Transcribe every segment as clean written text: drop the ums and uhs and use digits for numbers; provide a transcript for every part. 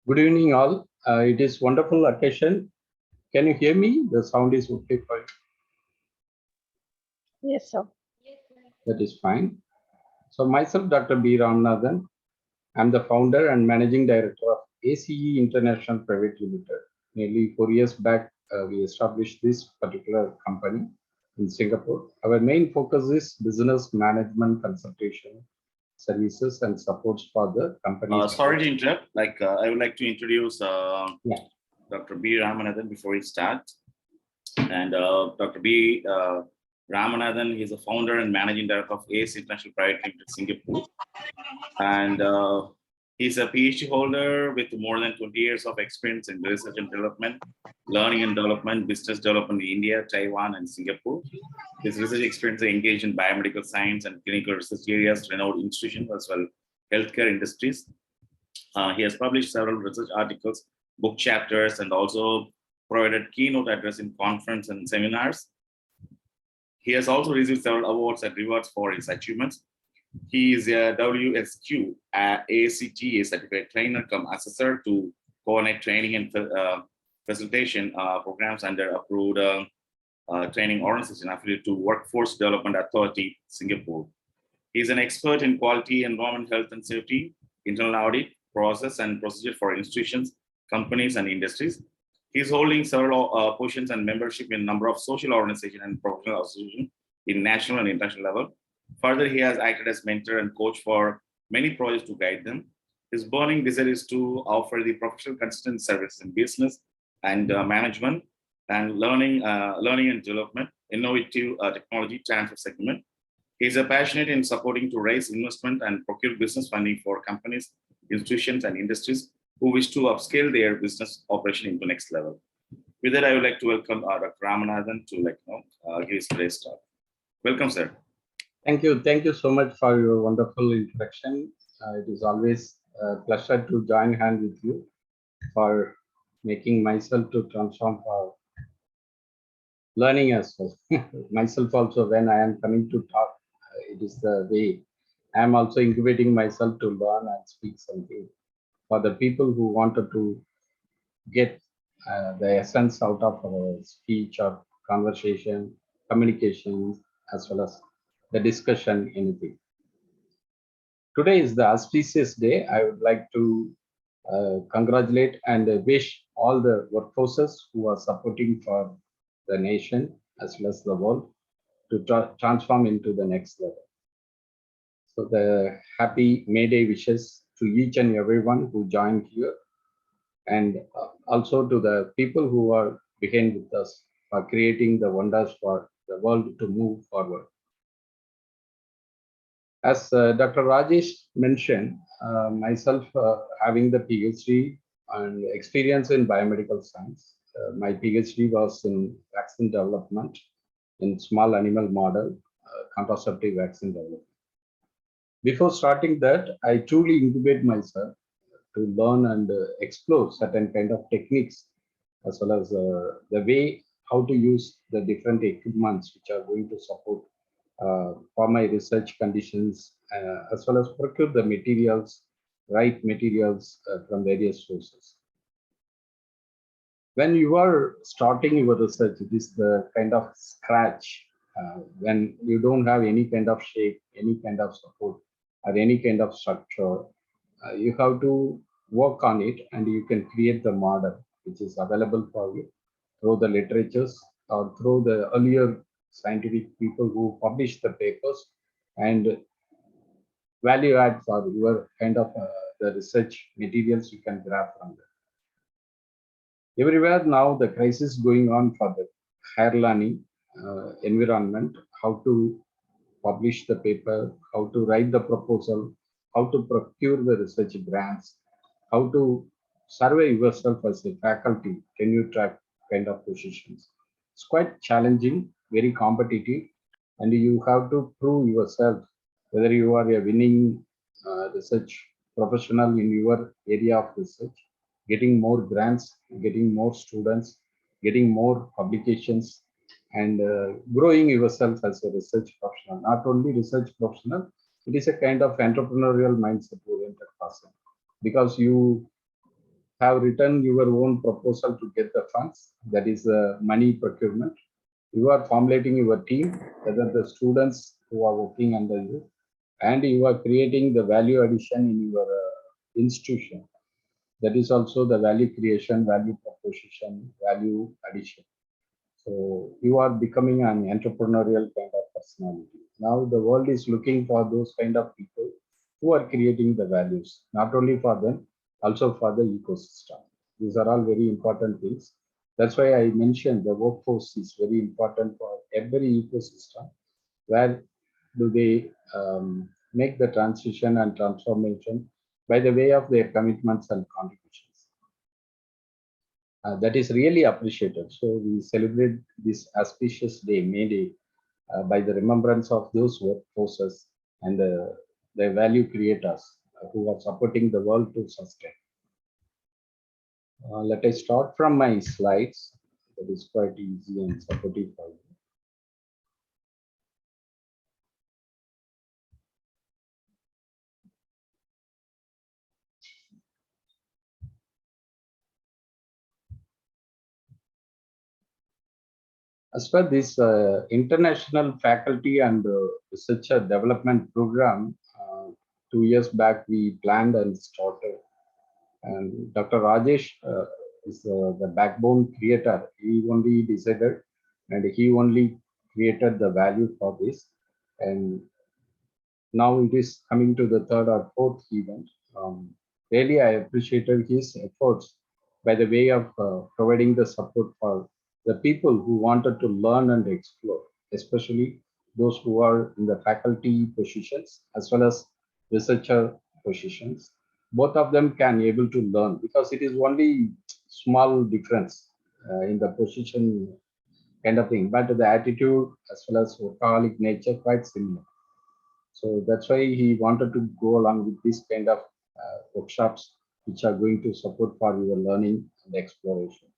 Good evening, all. It is wonderful occasion. Can you hear me? The sound is okay for you. Yes, sir. That is fine. So myself, Dr. B. Ramanathan. I'm the founder and managing director of ACE International Private Limited. Nearly 4 years back, we established this particular company in Singapore. Our main focus is business management consultation services and supports for the companies. Sorry to interrupt. I would like to introduce Yeah. Dr. B. Ramanathan before we start. And Dr. B. Ramanathan is the founder and managing director of ACE International Private Limited, Singapore. And he's a Ph.D. holder with more than 20 years of experience in research and development, learning and development, business development in India, Taiwan, and Singapore. His research experience is engaged in biomedical science and clinical research areas, renowned institutions, as well healthcare industries. He has published several research articles, book chapters, and also provided keynote address in conference and seminars. He has also received several awards and rewards for his achievements. He is a WSQ ACTA certified trainer come assessor to coordinate training and facilitation programs under approved training organization affiliated to Workforce Development Authority, Singapore. He is an expert in quality, environment, health and safety, internal audit, process and procedure for institutions, companies and industries. He is holding several positions and membership in a number of social organizations and professional associations in national and international level. Further, he has acted as mentor and coach for many projects to guide them. His burning desire is to offer the professional consistent services in business and management and learning and development, innovative technology transfer segment. He is passionate in supporting to raise investment and procure business funding for companies, institutions, and industries who wish to upscale their business operation into next level. With that, I would like to welcome Dr. Ramanathan to give his today's talk. Welcome, sir. Thank you. Thank you so much for your wonderful introduction. It is always a pleasure to join hand with you for making myself to transform for learning as well. Myself also, when I am coming to talk, it is the way I am also incubating myself to learn and speak something for the people who wanted to get the essence out of our speech or conversation, communication, as well as the discussion, anything. Today is the auspicious day. I would like to congratulate and wish all the workforces who are supporting for the nation as well as the world to transform into the next level. So the happy May Day wishes to each and everyone who joined here, and also to the people who are behind with us for creating the wonders for the world to move forward. As Dr. Rajesh mentioned, myself having the PhD and experience in biomedical science, my PhD was in vaccine development in small animal model, contraceptive vaccine development. Before starting that, I truly incubate myself to learn and explore certain kind of techniques, as well as the way how to use the different equipments which are going to support for my research conditions, as well as procure the materials, right materials from various sources. When you are starting your research, it is the kind of scratch, when you don't have any kind of shape, any kind of support, or any kind of structure. You have to work on it, and you can create the model which is available for you through the literatures or through the earlier scientific people who published the papers, and value add for your kind of the research materials you can grab from them. Everywhere now the crisis going on for the higher learning environment, how to publish the paper, how to write the proposal, how to procure the research grants, how to survey yourself as a faculty, tenure track kind of positions. It's quite challenging, very competitive, and you have to prove yourself whether you are a winning research professional in your area of research, getting more grants, getting more students, getting more publications, and growing yourself as a research professional. Not only research professional, it is a kind of entrepreneurial mindset oriented person, because you have written your own proposal to get the funds, that is money procurement. You are formulating your team, whether the students who are working under you, and you are creating the value addition in your institution. That is also the value creation, value proposition, value addition. So you are becoming an entrepreneurial kind of personality. Now the world is looking for those kind of people who are creating the values, not only for them, also for the ecosystem. These are all very important things. That's why I mentioned the workforce is very important for every ecosystem. Where do they make the transition and transformation by the way of their commitments and contributions? That is really appreciated. So we celebrate this auspicious day, May Day, by the remembrance of those workforces and the value creators who are supporting the world to sustain. Let us start from my slides. That is quite easy and supportive for you. As per this international faculty and researcher development program, 2 years back we planned and started. And Dr. Rajesh is the backbone creator. He only decided and he only created the value for this. And now it is coming to the third or fourth event. Really, I appreciated his efforts by the way of providing the support for the people who wanted to learn and explore, especially those who are in the faculty positions as well as researcher positions. Both of them can able to learn because it is only small difference in the position kind of thing, but the attitude as well as workaholic nature quite similar. So that's why he wanted to go along with this kind of workshops, which are going to support for your learning and exploration.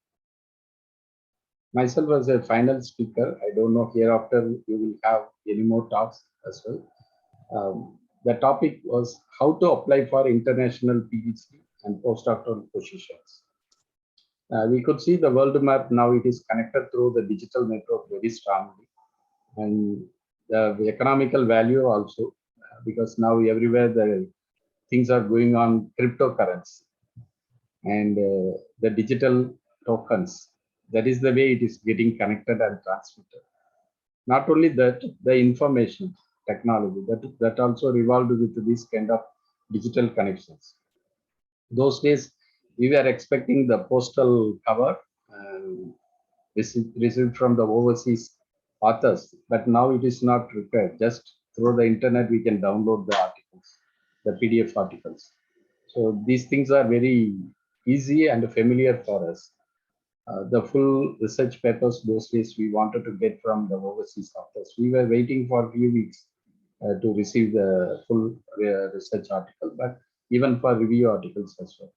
Myself as a final speaker, I don't know hereafter you will have any more talks as well. The topic was how to apply for international PhD and postdoctoral positions. We could see the world map now. It is connected through the digital network very strongly, and the economical value also, because now everywhere the things are going on cryptocurrency and the digital tokens. That is the way it is getting connected and transmitted. Not only that, the information technology that also revolved with this kind of digital connections. Those days, we were expecting the postal cover and received from the overseas authors, but now it is not required. Just through the internet, we can download the articles, the PDF articles. So these things are very easy and familiar for us. The full research papers those days we wanted to get from the overseas authors. We were waiting for a few weeks to receive the full research article, but even for review articles as well.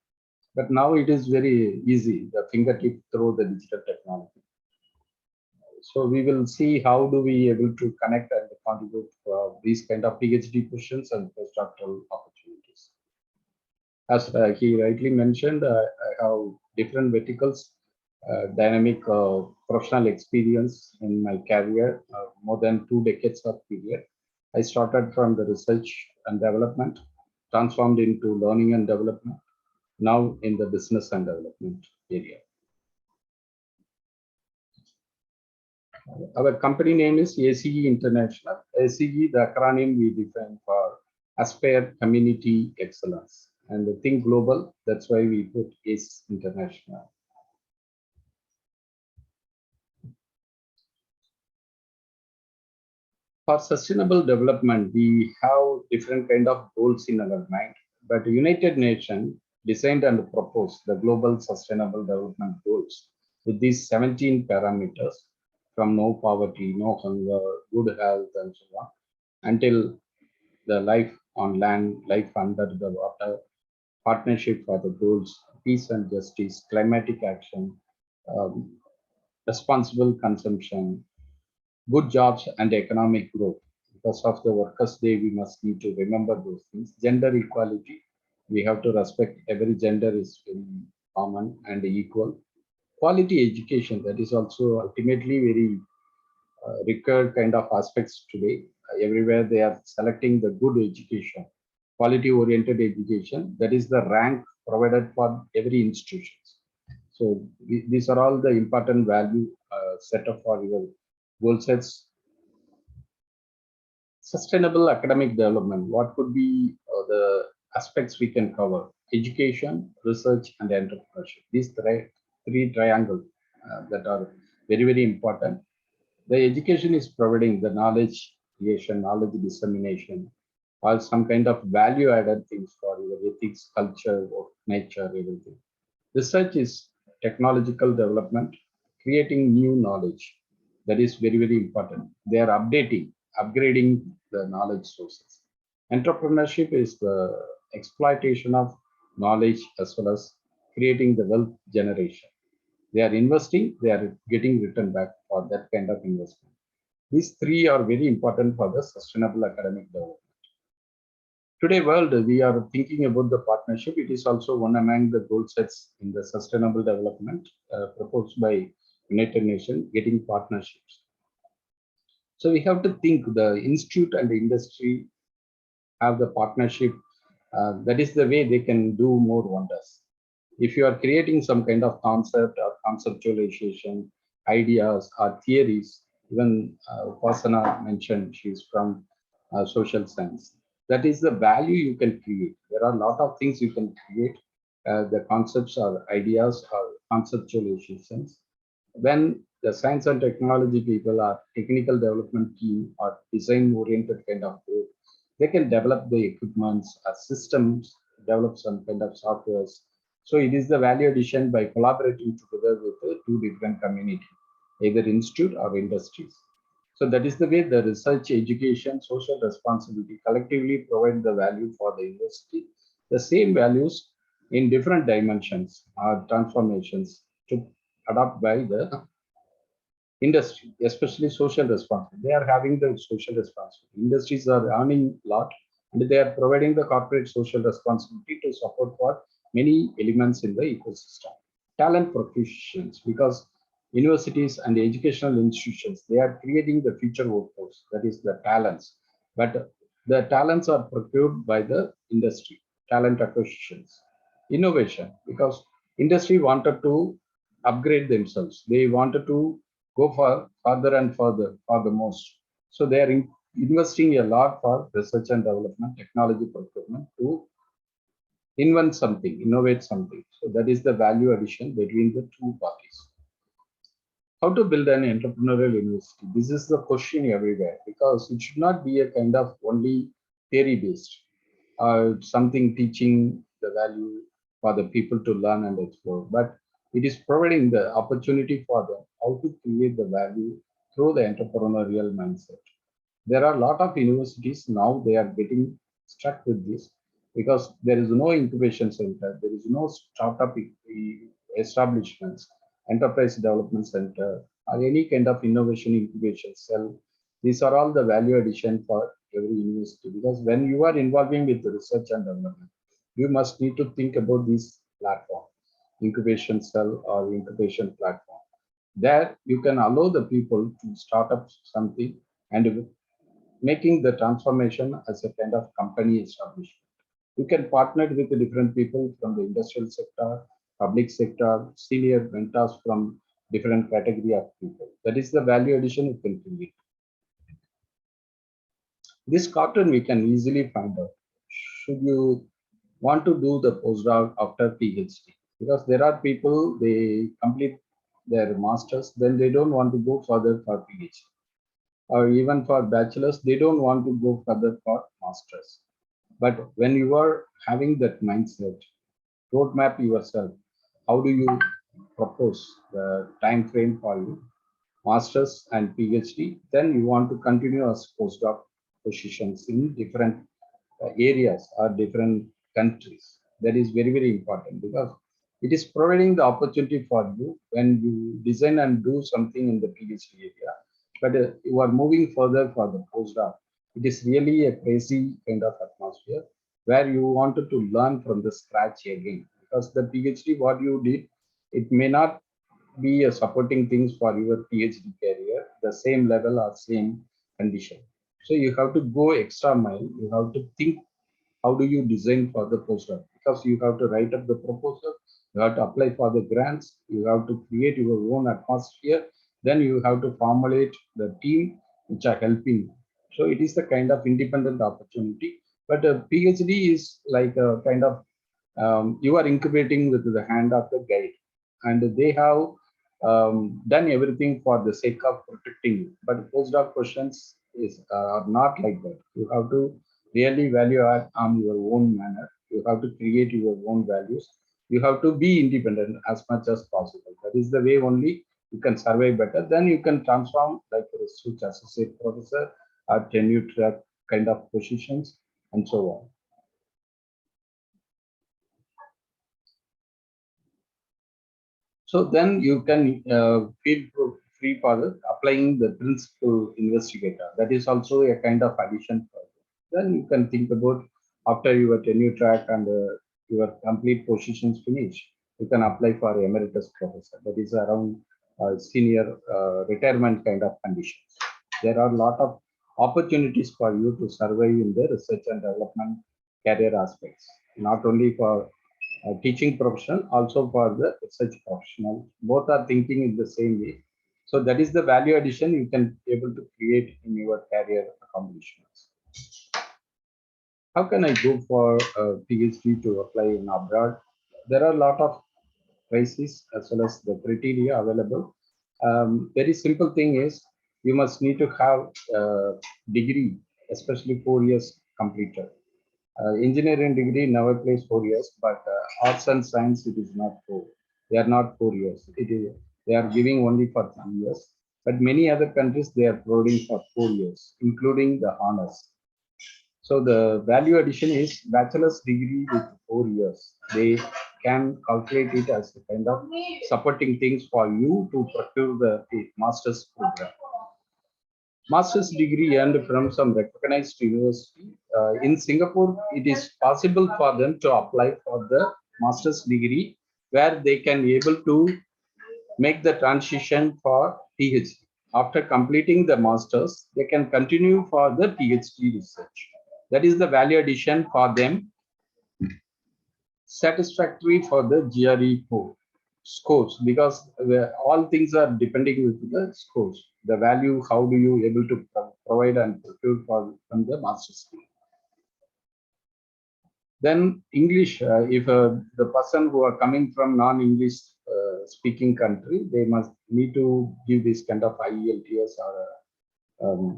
But now it is very easy, the fingertip through the digital technology. So we will see how do we able to connect and contribute these kind of PhD positions and postdoctoral opportunities. As he rightly mentioned, I have different verticals, dynamic professional experience in my career, more than 2 decades of period. I started from the research and development, transformed into learning and development, now in the business and development area. Our company name is ACE International. ACE, the acronym we define for Aspire Community Excellence. And the Think Global, that's why we put ACE International. For sustainable development, we have different kind of goals in our mind, but United Nations designed and proposed the Global Sustainable Development Goals with these 17 parameters from no poverty, no hunger, good health, and so on, until the life on land, life under the water, partnership for the goals, peace and justice, climatic action, um, responsible consumption, good jobs and economic growth. Because of the Workers' Day, we must need to remember those things. Gender equality, we have to respect every gender is very common and equal. Quality education, that is also ultimately very required kind of aspects today. Everywhere they are selecting the good education, quality oriented education. That is the rank provided for every institution. So these are all the important value set up for your goal sets. Sustainable academic development. What could be the aspects we can cover? Education, research, and entrepreneurship. These three triangles that are very, very important. The education is providing the knowledge creation, knowledge dissemination, or some kind of value added things for your ethics, culture, or nature, everything. Research is technological development, creating new knowledge. That is very, very important. They are updating, upgrading the knowledge sources. Entrepreneurship is the exploitation of knowledge as well as creating the wealth generation. They are investing, they are getting return back for that kind of investment. These three are very important for the sustainable academic development. Today world, we are thinking about the partnership. It is also one among the goal sets in the sustainable development proposed by United Nations, getting partnerships. So we have to think the institute and the industry have the partnership. That is the way they can do more wonders. If you are creating some kind of concept or conceptualization, ideas or theories, even Upasana mentioned she's from social science. That is the value you can create. There are a lot of things you can create, the concepts or ideas or conceptualizations. When the science and technology people are technical development team or design oriented kind of group, they can develop the equipments, systems, develop some kind of softwares. So it is the value addition by collaborating together with the two different community, either institute or industries. So that is the way the research, education, social responsibility collectively provide the value for the university. The same values in different dimensions or transformations to adopt by the industry, especially social responsibility. They are having the social responsibility. Industries are earning a lot and they are providing the corporate social responsibility to support for many elements in the ecosystem. Talent proficiency, because universities and educational institutions, they are creating the future workforce, that is the talents. But the talents are procured by the industry, talent acquisitions. Innovation, because industry wanted to upgrade themselves. They wanted to go for further and further for the most. So they are investing a lot for research and development, technology procurement to invent something, innovate something. So that is the value addition between the two parties. How to build an entrepreneurial university? This is the question everywhere because it should not be a kind of only theory based, something teaching the value for the people to learn and explore, but it is providing the opportunity for them how to create the value through the entrepreneurial mindset. There are a lot of universities now, they are getting stuck with this because there is no incubation center, there is no startup establishments, enterprise development center, or any kind of innovation incubation cell. These are all the value addition for every university because when you are involving with the research and development, you must need to think about this platform, incubation cell or incubation platform. There you can allow the people to start up something and making the transformation as a kind of company establishment. You can partner with the different people from the industrial sector, public sector, senior mentors from different category of people. That is the value addition you can create. This cartoon we can easily find out. Should you want to do the postdoc after PhD? Because there are people, they complete their masters, then they don't want to go further for PhD. Or even for bachelors, they don't want to go further for masters. But when you are having that mindset, roadmap yourself, how do you propose the time frame for you, masters and PhD? Then you want to continue as postdoc positions in different areas or different countries. That is very, very important because it is providing the opportunity for you when you design and do something in the PhD area, but you are moving further for the postdoc. It is really a crazy kind of atmosphere where you wanted to learn from the scratch again because the PhD, what you did, it may not be a supporting things for your PhD career, the same level or same condition. So you have to go extra mile. You have to think how do you design for the postdoc, because you have to write up the proposal, you have to apply for the grants, you have to create your own atmosphere, then you have to formulate the team which are helping you. So it is the kind of independent opportunity, but a PhD is like a kind of you are incubating with the hand of the guide, and they have done everything for the sake of protecting you. But postdoc questions are not like that. You have to really value add on your own manner. You have to create your own values. You have to be independent as much as possible. That is the way only you can survive better. Then you can transform like a research associate professor or tenure track kind of positions and so on. So then you can feel free for applying the principal investigator. That is also a kind of addition for you. Then you can think about after your tenure track and your complete positions finish, you can apply for emeritus professor. That is around senior retirement kind of conditions. There are a lot of opportunities for you to survive in the research and development career aspects, not only for teaching professional, also for the research professional. Both are thinking in the same way. So that is the value addition you can able to create in your career accomplishments. How can I go for a PhD to apply in abroad? There are a lot of prices as well as the criteria available. Very simple thing is you must need to have a degree, especially 4 years completed. Engineering degree never plays 4 years, but arts and science it is not 4. They are not 4 years. It is they are giving only for 3 years. But many other countries they are providing for 4 years, including the honors. So the value addition is bachelor's degree with 4 years. They can calculate it as a kind of supporting things for you to procure the master's program. Master's degree earned from some recognized university. In Singapore, it is possible for them to apply for the master's degree where they can be able to make the transition for PhD. After completing the master's, they can continue for the PhD research. That is the value addition for them, satisfactory for the GRE scores, because all things are depending with the scores. The value, how do you able to provide and procure from the master's degree. Then English, if the person who are coming from non-English speaking country, they must need to give this kind of IELTS or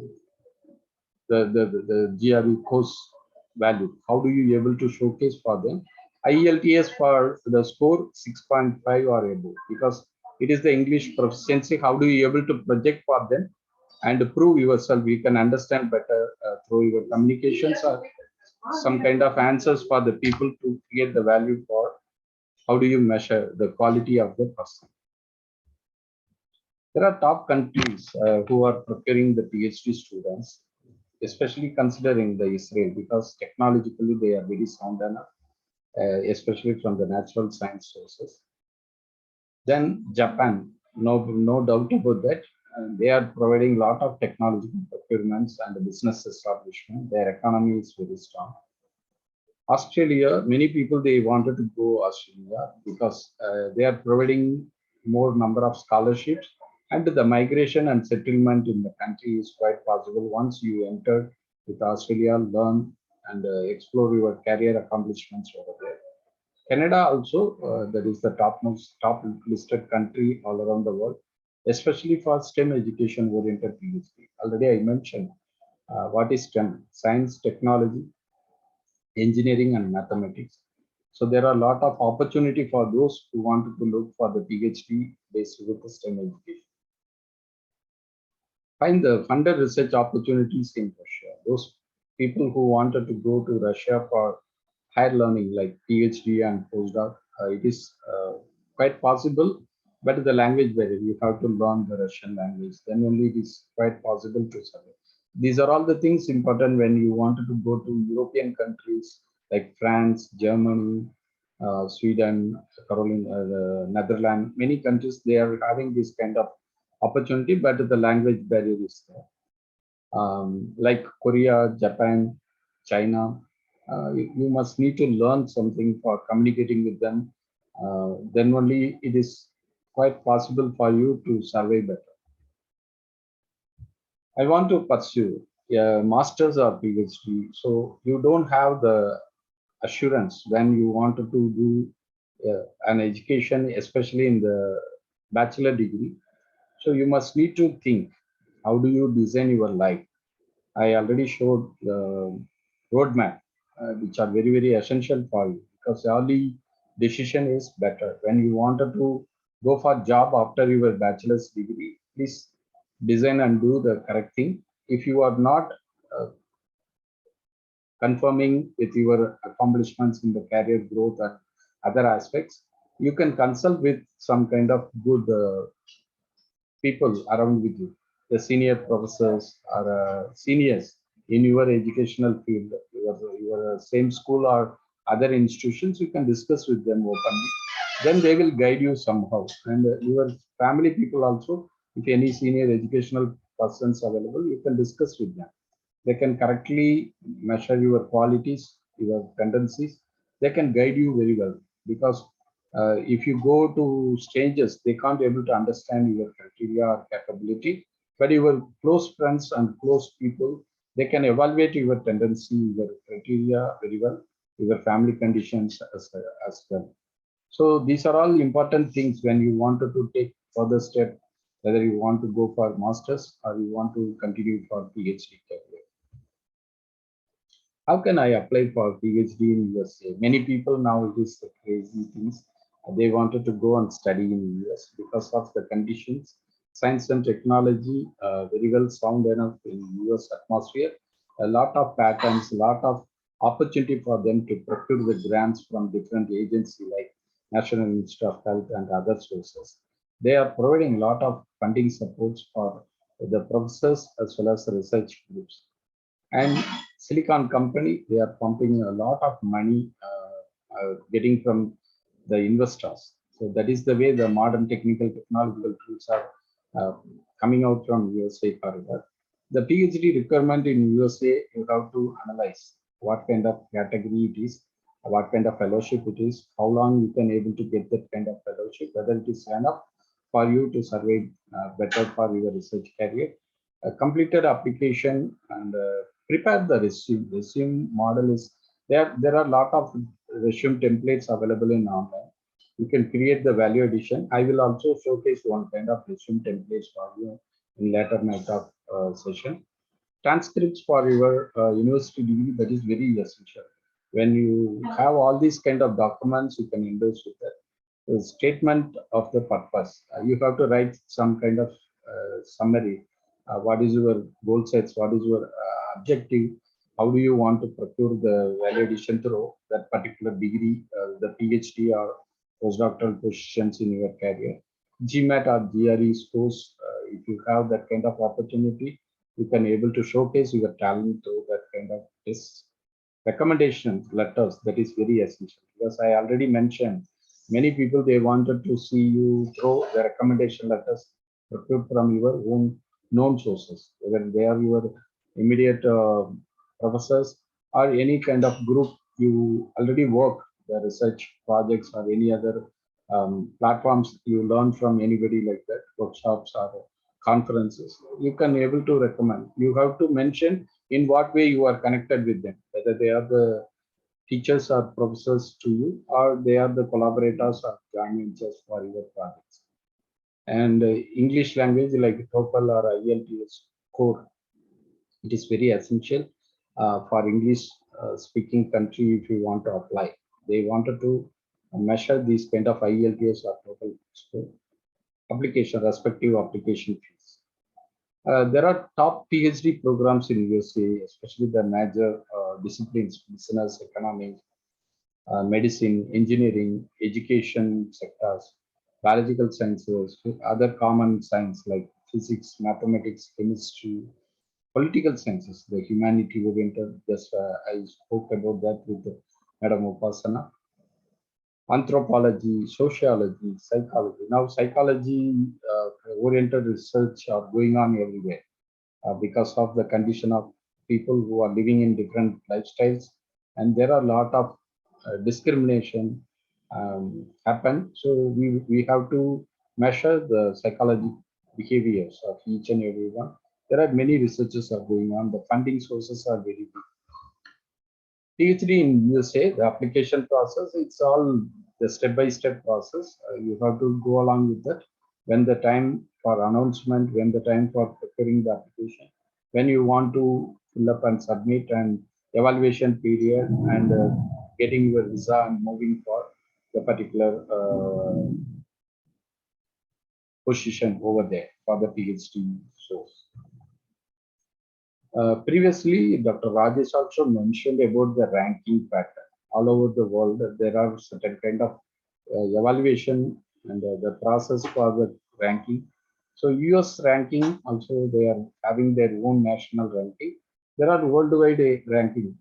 the GRE course value. How do you able to showcase for them? IELTS for the score 6.5 or above, because it is the English proficiency. How do you able to project for them and prove yourself? You can understand better through your communications or some kind of answers for the people to create the value for how do you measure the quality of the person. There are top countries who are procuring the PhD students, especially considering the Israel, because technologically they are very sound enough, especially from the natural science sources. Then Japan, no doubt about that. They are providing a lot of technological procurements and business establishment. Their economy is very strong. Australia, many people they wanted to go Australia because they are providing more number of scholarships, and the migration and settlement in the country is quite possible once you enter with Australia, learn and explore your career accomplishments over there. Canada also, that is the top listed country all around the world, especially for STEM education oriented PhD. Already I mentioned what is STEM: science, technology, engineering and mathematics. So there are a lot of opportunity for those who wanted to look for the PhD based with the STEM education. Find the funded research opportunities in Russia. Those people who wanted to go to Russia for higher learning like PhD and postdoc, it is quite possible, but the language barrier, you have to learn the Russian language, then only it is quite possible to survive. These are all the things important when you wanted to go to European countries like France, Germany, Sweden, the Netherlands, many countries, they are having this kind of opportunity, but the language barrier is there. Like Korea, Japan, China, you must need to learn something for communicating with them. Then only it is quite possible for you to survey better. I want to pursue a master's or PhD. So you don't have the assurance when you wanted to do an education, especially in the bachelor degree. So you must need to think, how do you design your life? I already showed the roadmap, which are very, very essential for you, because early decision is better. When you wanted to go for job after your bachelor's degree, please design and do the correct thing. If you are not uh, confirming with your accomplishments in the career growth and other aspects, you can consult with some kind of good people around with you, the senior professors or seniors in your educational field, your same school or other institutions, you can discuss with them openly. Then they will guide you somehow. And your family people also, if any senior educational persons available, you can discuss with them. They can correctly measure your qualities, your tendencies. They can guide you very well, because if you go to strangers, they can't able to understand your criteria or capability. But your close friends and close people, they can evaluate your tendency, your criteria very well, your family conditions as well. So these are all important things when you wanted to take further step, whether you want to go for masters or you want to continue for PhD career. How can I apply for PhD in USA? Many people now, it is the crazy things. They wanted to go and study in US because of the conditions. Science and technology, very well sound enough in US atmosphere. A lot of patents, a lot of opportunity for them to procure the grants from different agencies like National Institute of Health and other sources. They are providing a lot of funding supports for the professors as well as the research groups. And silicon company, they are pumping a lot of money, getting from the investors. So that is the way the modern technical technological tools are uh, coming out from USA corridor. The PhD requirement in USA, you have to analyze what kind of category it is, what kind of fellowship it is, how long you can able to get that kind of fellowship, whether it is enough for you to survive better for your research career. A completed application and prepare the resume. Resume model is there. There are a lot of resume templates available in online. You can create the value addition. I will also showcase one kind of resume templates for you in later night of session. Transcripts for your university degree, that is very essential. When you have all these kind of documents, you can endorse with that. The statement of the purpose. You have to write some kind of summary. What is your goal sets? What is your objective? How do you want to procure the value addition through that particular degree, the PhD or postdoctoral positions in your career? GMAT or GRE scores, if you have that kind of opportunity, you can able to showcase your talent through that kind of tests. Recommendation letters, that is very essential, because I already mentioned many people, they wanted to see you through the recommendation letters procured from your own known sources, whether they are your immediate professors or any kind of group you already work, the research projects or any other platforms you learn from anybody like that, workshops or conferences. You can able to recommend. You have to mention in what way you are connected with them, whether they are the teachers or professors to you, or they are the collaborators or joint ventures for your projects. And English language like TOEFL or IELTS core, it is very essential for English speaking country if you want to apply. They wanted to measure these kind of IELTS or TOEFL score application, respective application fees. There are top PhD programs in USA, especially the major disciplines: business, economics, medicine, engineering, education sectors, biological sciences, other common science like physics, mathematics, chemistry, political sciences, the humanity oriented. Just I spoke about that with Madam Upasana. anthropology, sociology, psychology. Now, psychology oriented research are going on everywhere because of the condition of people who are living in different lifestyles, and there are a lot of discrimination happen. So we have to measure the psychology behaviors of each and everyone. There are many researches are going on. The funding sources are very big. PhD in USA, the application process, it's all the step-by-step process. You have to go along with that. When the time for announcement, when the time for preparing the application, when you want to fill up and submit, and evaluation period, and getting your visa and moving for the particular position over there for the PhD source. Previously, Dr. Rajesh also mentioned about the ranking pattern. All over the world, there are certain kind of evaluation and the process for the ranking. So US ranking also, they are having their own national ranking. There are worldwide ranking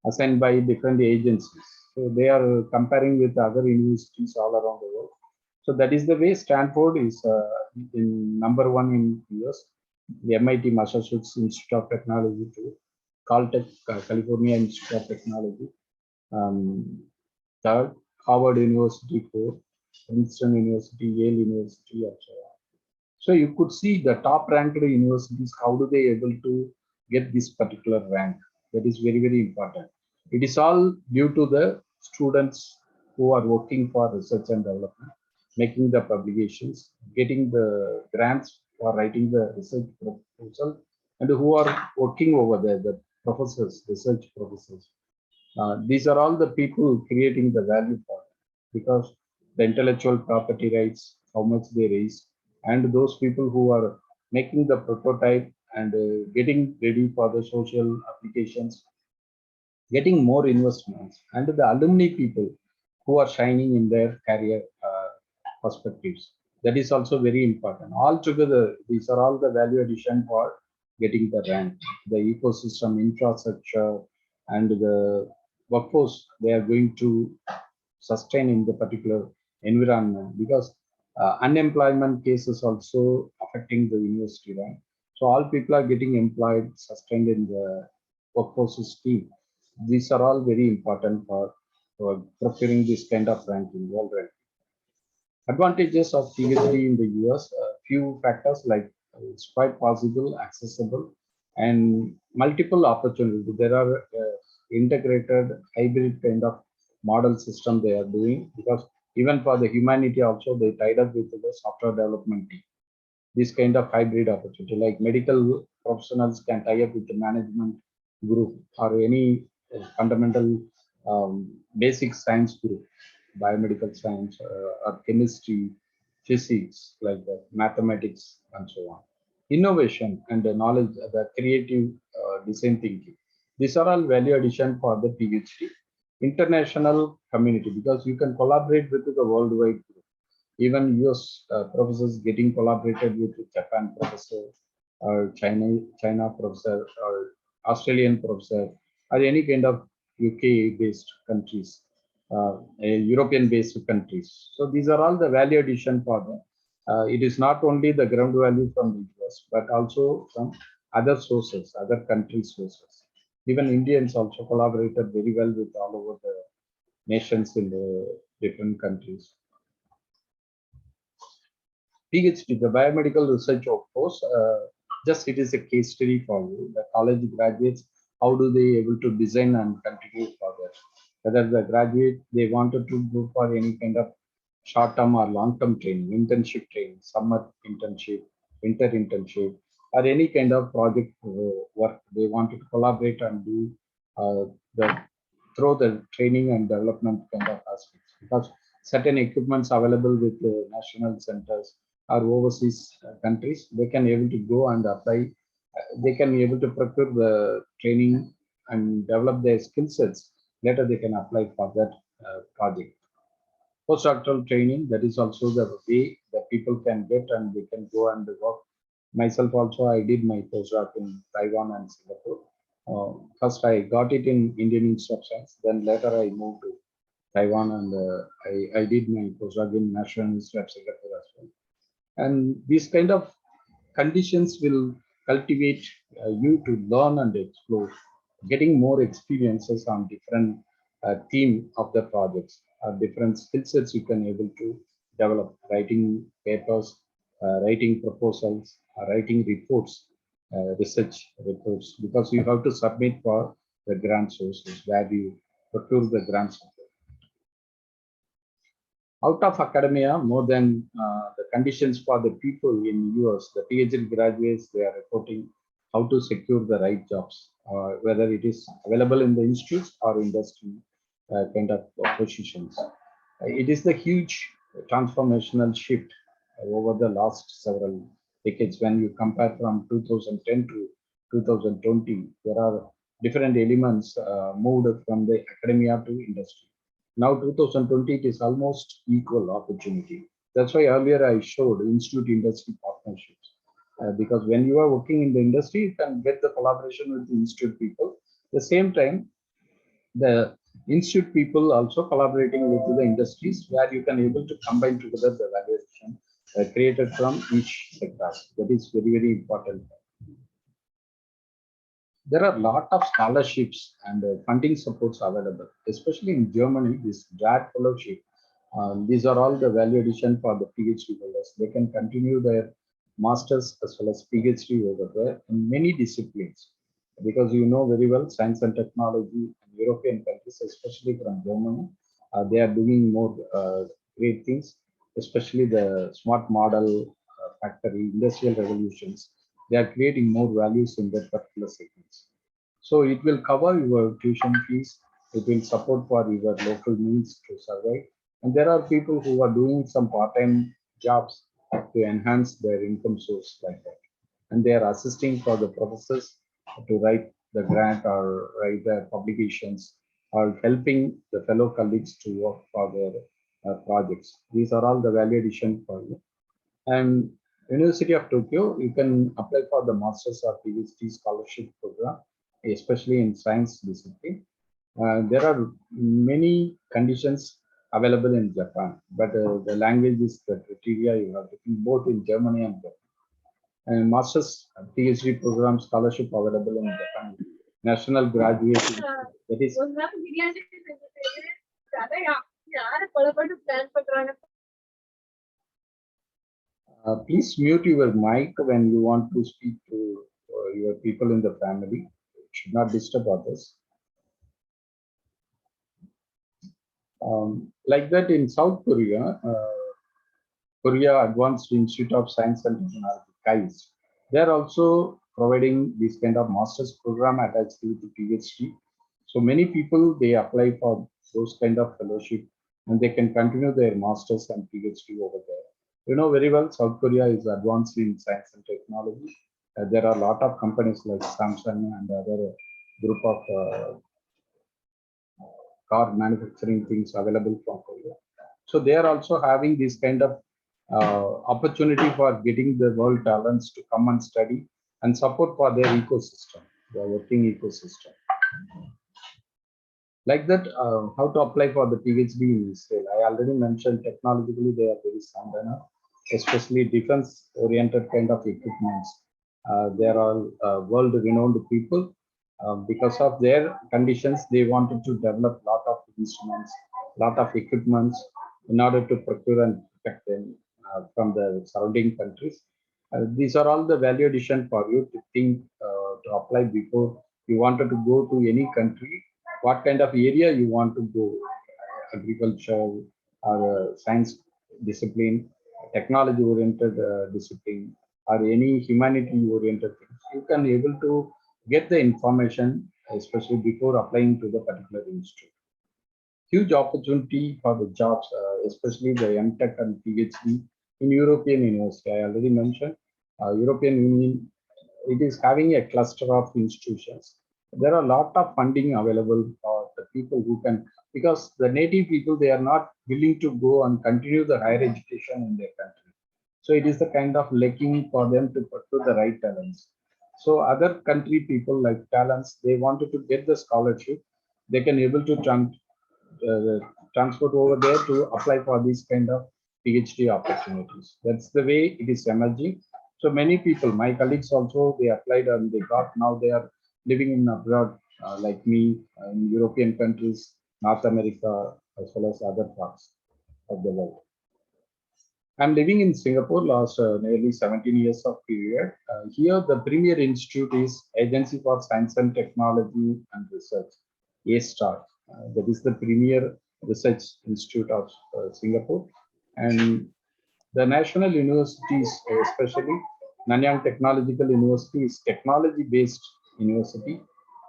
assigned by different agencies. So they are comparing with other universities all around the world. So that is the way Stanford is in number one in US, the MIT Massachusetts Institute of Technology too, Caltech, California Institute of Technology, third, Harvard University fourth, Princeton University, Yale University, and so on. So you could see the top ranked universities, how do they able to get this particular rank? That is very, very important. It is all due to the students who are working for research and development, making the publications, getting the grants for writing the research proposal, and who are working over there, the professors, research professors. These are all the people creating the value for it, because the intellectual property rights, how much they raise, and those people who are making the prototype and getting ready for the social applications, getting more investments, and the alumni people who are shining in their career perspectives. That is also very important. Altogether, these are all the value addition for getting the rank, the ecosystem, infrastructure, and the workforce they are going to sustain in the particular environment, because unemployment cases also affecting the university rank. So all people are getting employed, sustained in the workforce scheme. These are all very important for procuring this kind of ranking, world ranking. Advantages of PhD in the US, few factors like it's quite possible, accessible, and multiple opportunities. There are integrated hybrid kind of model system they are doing, because even for the humanity also they tied up with the software development team. This kind of hybrid opportunity, like medical professionals can tie up with the management group or any fundamental basic science group, biomedical science or chemistry, physics, like that, mathematics, and so on. Innovation and the knowledge, the creative design thinking. These are all value addition for the PhD. International community, because you can collaborate with the worldwide group. Even US professors getting collaborated with Japan professor or China professor or Australian professor or any kind of UK based countries, European based countries. So these are all the value addition for them. It is not only the ground value from the US, but also from other sources, other country sources. Even Indians also collaborated very well with all over the nations in the different countries. PhD, the biomedical research of course, just it is a case study for you. The college graduates, how do they able to design and continue for that? Whether the graduate, they wanted to go for any kind of short-term or long-term training, internship training, summer internship, winter internship, or any kind of project work they wanted to collaborate and do the through the training and development kind of aspects, because certain equipments available with the national centers or overseas countries, they can able to go and apply. They can be able to procure the training and develop their skill sets. Later, they can apply for that project. Postdoctoral training, that is also the way that people can get and they can go and work. Myself also, I did my postdoc in Taiwan and Singapore. First, I got it in Indian Institute of Science. Then later, I moved to Taiwan, and I did my postdoc in National Institute of Singapore as well. And these kind of conditions will cultivate you to learn and explore, getting more experiences on different theme of the projects, different skill sets you can able to develop, writing papers, writing proposals, writing reports, research reports, because you have to submit for the grant sources where you procure the grants. Out of academia, more than the conditions for the people in US, the PhD graduates, they are reporting how to secure the right jobs, whether it is available in the institutes or industry kind of positions. It is the huge transformational shift over the last several decades. When you compare from 2010 to 2020, there are different elements moved from the academia to industry. Now 2020, it is almost equal opportunity. That's why earlier I showed institute industry partnerships. Because when you are working in the industry, you can get the collaboration with the institute people. At the same time, the institute people also collaborating with the industries where you can able to combine together the valuation created from each sector. That is very, very important. There are a lot of scholarships and funding supports available, especially in Germany. This grad fellowship, these are all the value addition for the PhD holders. They can continue their masters as well as PhD over there in many disciplines, because you know very well science and technology in European countries, especially from Germany, they are doing more great things, especially the smart model factory, industrial revolutions. They are creating more values in that particular segments. So it will cover your tuition fees. It will support for your local needs to survive. And there are people who are doing some part-time jobs to enhance their income source like that. And they are assisting for the professors to write the grant or write the publications, or helping the fellow colleagues to work for their projects. These are all the value addition for you. And University of Tokyo, you can apply for the Masters or PhD scholarship program, especially in science discipline. There are many conditions available in Japan, but the language is the criteria you have to think both in Germany and Japan. And Masters PhD program scholarship available in Japan. National graduate, that is. Please mute your mic when you want to speak to your people in the family. It should not disturb others. Like that in South Korea, Korea Advanced Institute of Science and Technology, KAIST, they are also providing this kind of master's program attached to the PhD. So many people, they apply for those kind of fellowship and they can continue their master's and PhD over there. You know very well, South Korea is advanced in science and technology. There are a lot of companies like Samsung and other group of car manufacturing things available from Korea. So they are also having this kind of opportunity for getting the world talents to come and study and support for their ecosystem, their working ecosystem. Like that, how to apply for the PhD in Israel. I already mentioned technologically they are very sound enough, especially defense-oriented kind of equipments. They are all world-renowned people. Because of their conditions, they wanted to develop a lot of instruments, lot of equipments in order to procure and protect them from the surrounding countries. These are all the value addition for you to think to apply before you wanted to go to any country. What kind of area you want to go, agriculture or science discipline, technology oriented discipline, or any humanity oriented things. You can able to get the information, especially before applying to the particular institute. Huge opportunity for the jobs, especially the MTech and PhD in European University. I already mentioned European Union, it is having a cluster of institutions. There are a lot of funding available for the people who can, because the native people, they are not willing to go and continue the higher education in their country. So it is the kind of lacking for them to pursue the right talents. So other country people like talents, they wanted to get the scholarship. They can able to transport over there to apply for these kind of PhD opportunities. That's the way it is emerging. So many people, my colleagues also, they applied and they got, now they are living in abroad, like me, in European countries, North America, as well as other parts of the world. I'm living in Singapore last nearly 17 years of period. Here, the premier institute is Agency for Science and Technology and Research, A-STAR. That is the premier research institute of Singapore. And the national universities, especially Nanyang Technological University, is technology-based university.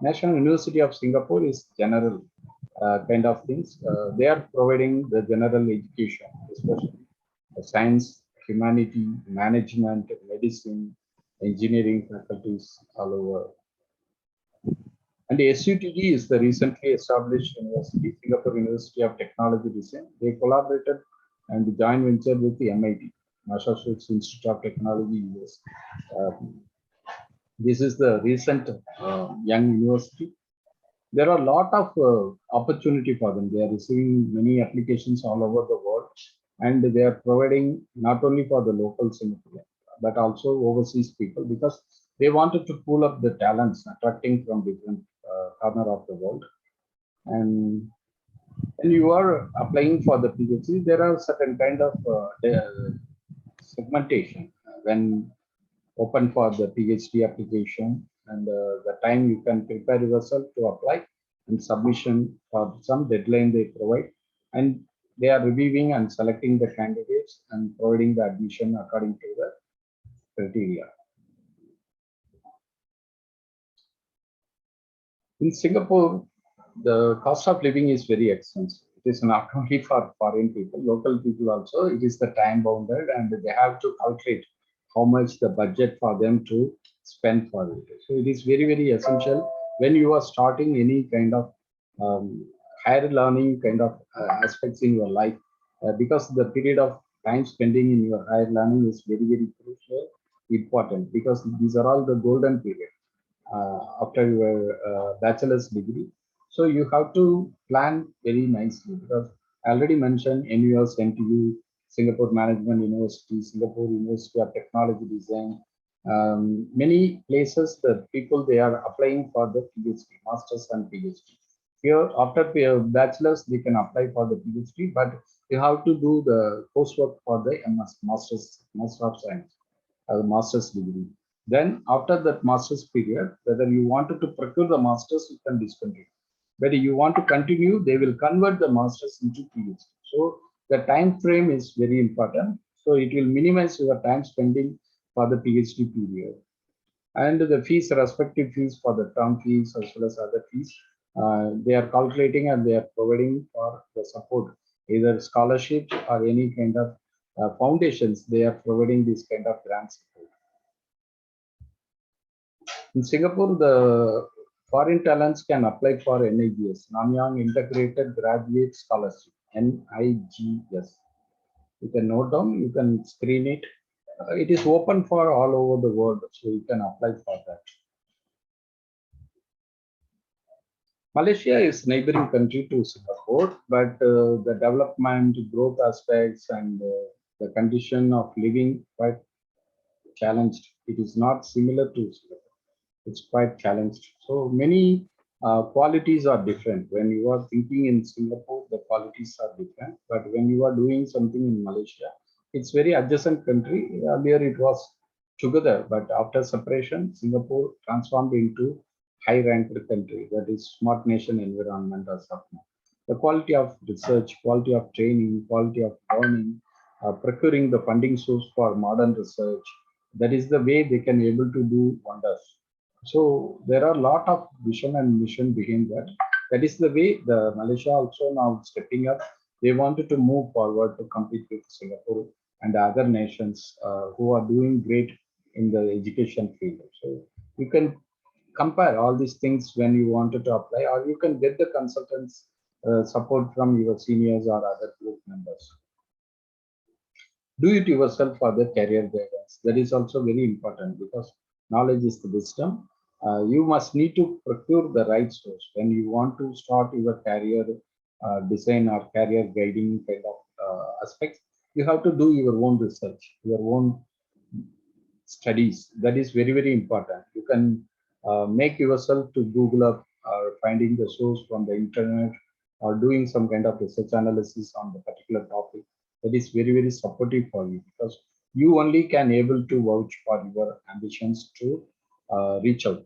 National University of Singapore is general kind of things. They are providing the general education, especially science, humanity, management, medicine, engineering faculties all over. And the SUTG is the recently established university, Singapore University of Technology Design. They collaborated and joint venture with the MIT, Massachusetts Institute of Technology, US. This is the recent young university. There are a lot of opportunity for them. They are receiving many applications all over the world, and they are providing not only for the local Singaporean, but also overseas people, because they wanted to pull up the talents attracting from different corner of the world. And when you are applying for the PhD, there are certain kind of segmentation when open for the PhD application, and the time you can prepare yourself to apply and submission for some deadline they provide, and they are reviewing and selecting the candidates and providing the admission according to the criteria. In Singapore, the cost of living is very expensive. It is not only for foreign people, local people also. It is the time bounded, and they have to calculate how much the budget for them to spend for it. So it is very, very essential when you are starting any kind of higher learning kind of aspects in your life, because the period of time spending in your higher learning is very, very crucial, important, because these are all the golden period after your bachelor's degree. So you have to plan very nicely, because I already mentioned NUS, NTU, Singapore Management University, Singapore University of Technology Design. Many places the people they are applying for the PhD, masters and PhD. Here after bachelor's they can apply for the PhD, but you have to do the coursework for the MS, Master of Science, master's degree. Then after that master's period, whether you wanted to procure the master's, you can discontinue. Whether you want to continue, they will convert the master's into PhD. So the time frame is very important. So it will minimize your time spending for the PhD period. And the fees, respective fees for the term fees as well as other fees, they are calculating and they are providing for the support, either scholarships or any kind of foundations. They are providing this kind of grant support. In Singapore, the foreign talents can apply for NIGS, Nanyang Integrated Graduate Scholarship, NIGS. You can note down, you can screen it. It is open for all over the world, so you can apply for that. Malaysia is neighboring country to Singapore, but the development, growth aspects, and the condition of living quite challenged. It is not similar to Singapore. It's quite challenged. So many qualities are different. When you are thinking in Singapore, the qualities are different. But when you are doing something in Malaysia, it's very adjacent country. Earlier it was together, but after separation, Singapore transformed into high-ranked country, that is smart nation environment as of now. The quality of research, quality of training, quality of learning, procuring the funding source for modern research, that is the way they can able to do wonders. So there are a lot of vision and mission behind that. That is the way the Malaysia also now stepping up. They wanted to move forward to compete with Singapore and other nations who are doing great in the education field. So you can compare all these things when you wanted to apply, or you can get the consultants support from your seniors or other group members. Do it yourself for the career guidance. That is also very important, because knowledge is the wisdom. You must need to procure the right source when you want to start your career design or career guiding kind of aspects, you have to do your own research, your own studies. That is very, very important. You can make yourself to Google up or finding the source from the internet or doing some kind of research analysis on the particular topic. That is very, very supportive for you, because you only can able to vouch for your ambitions to reach out.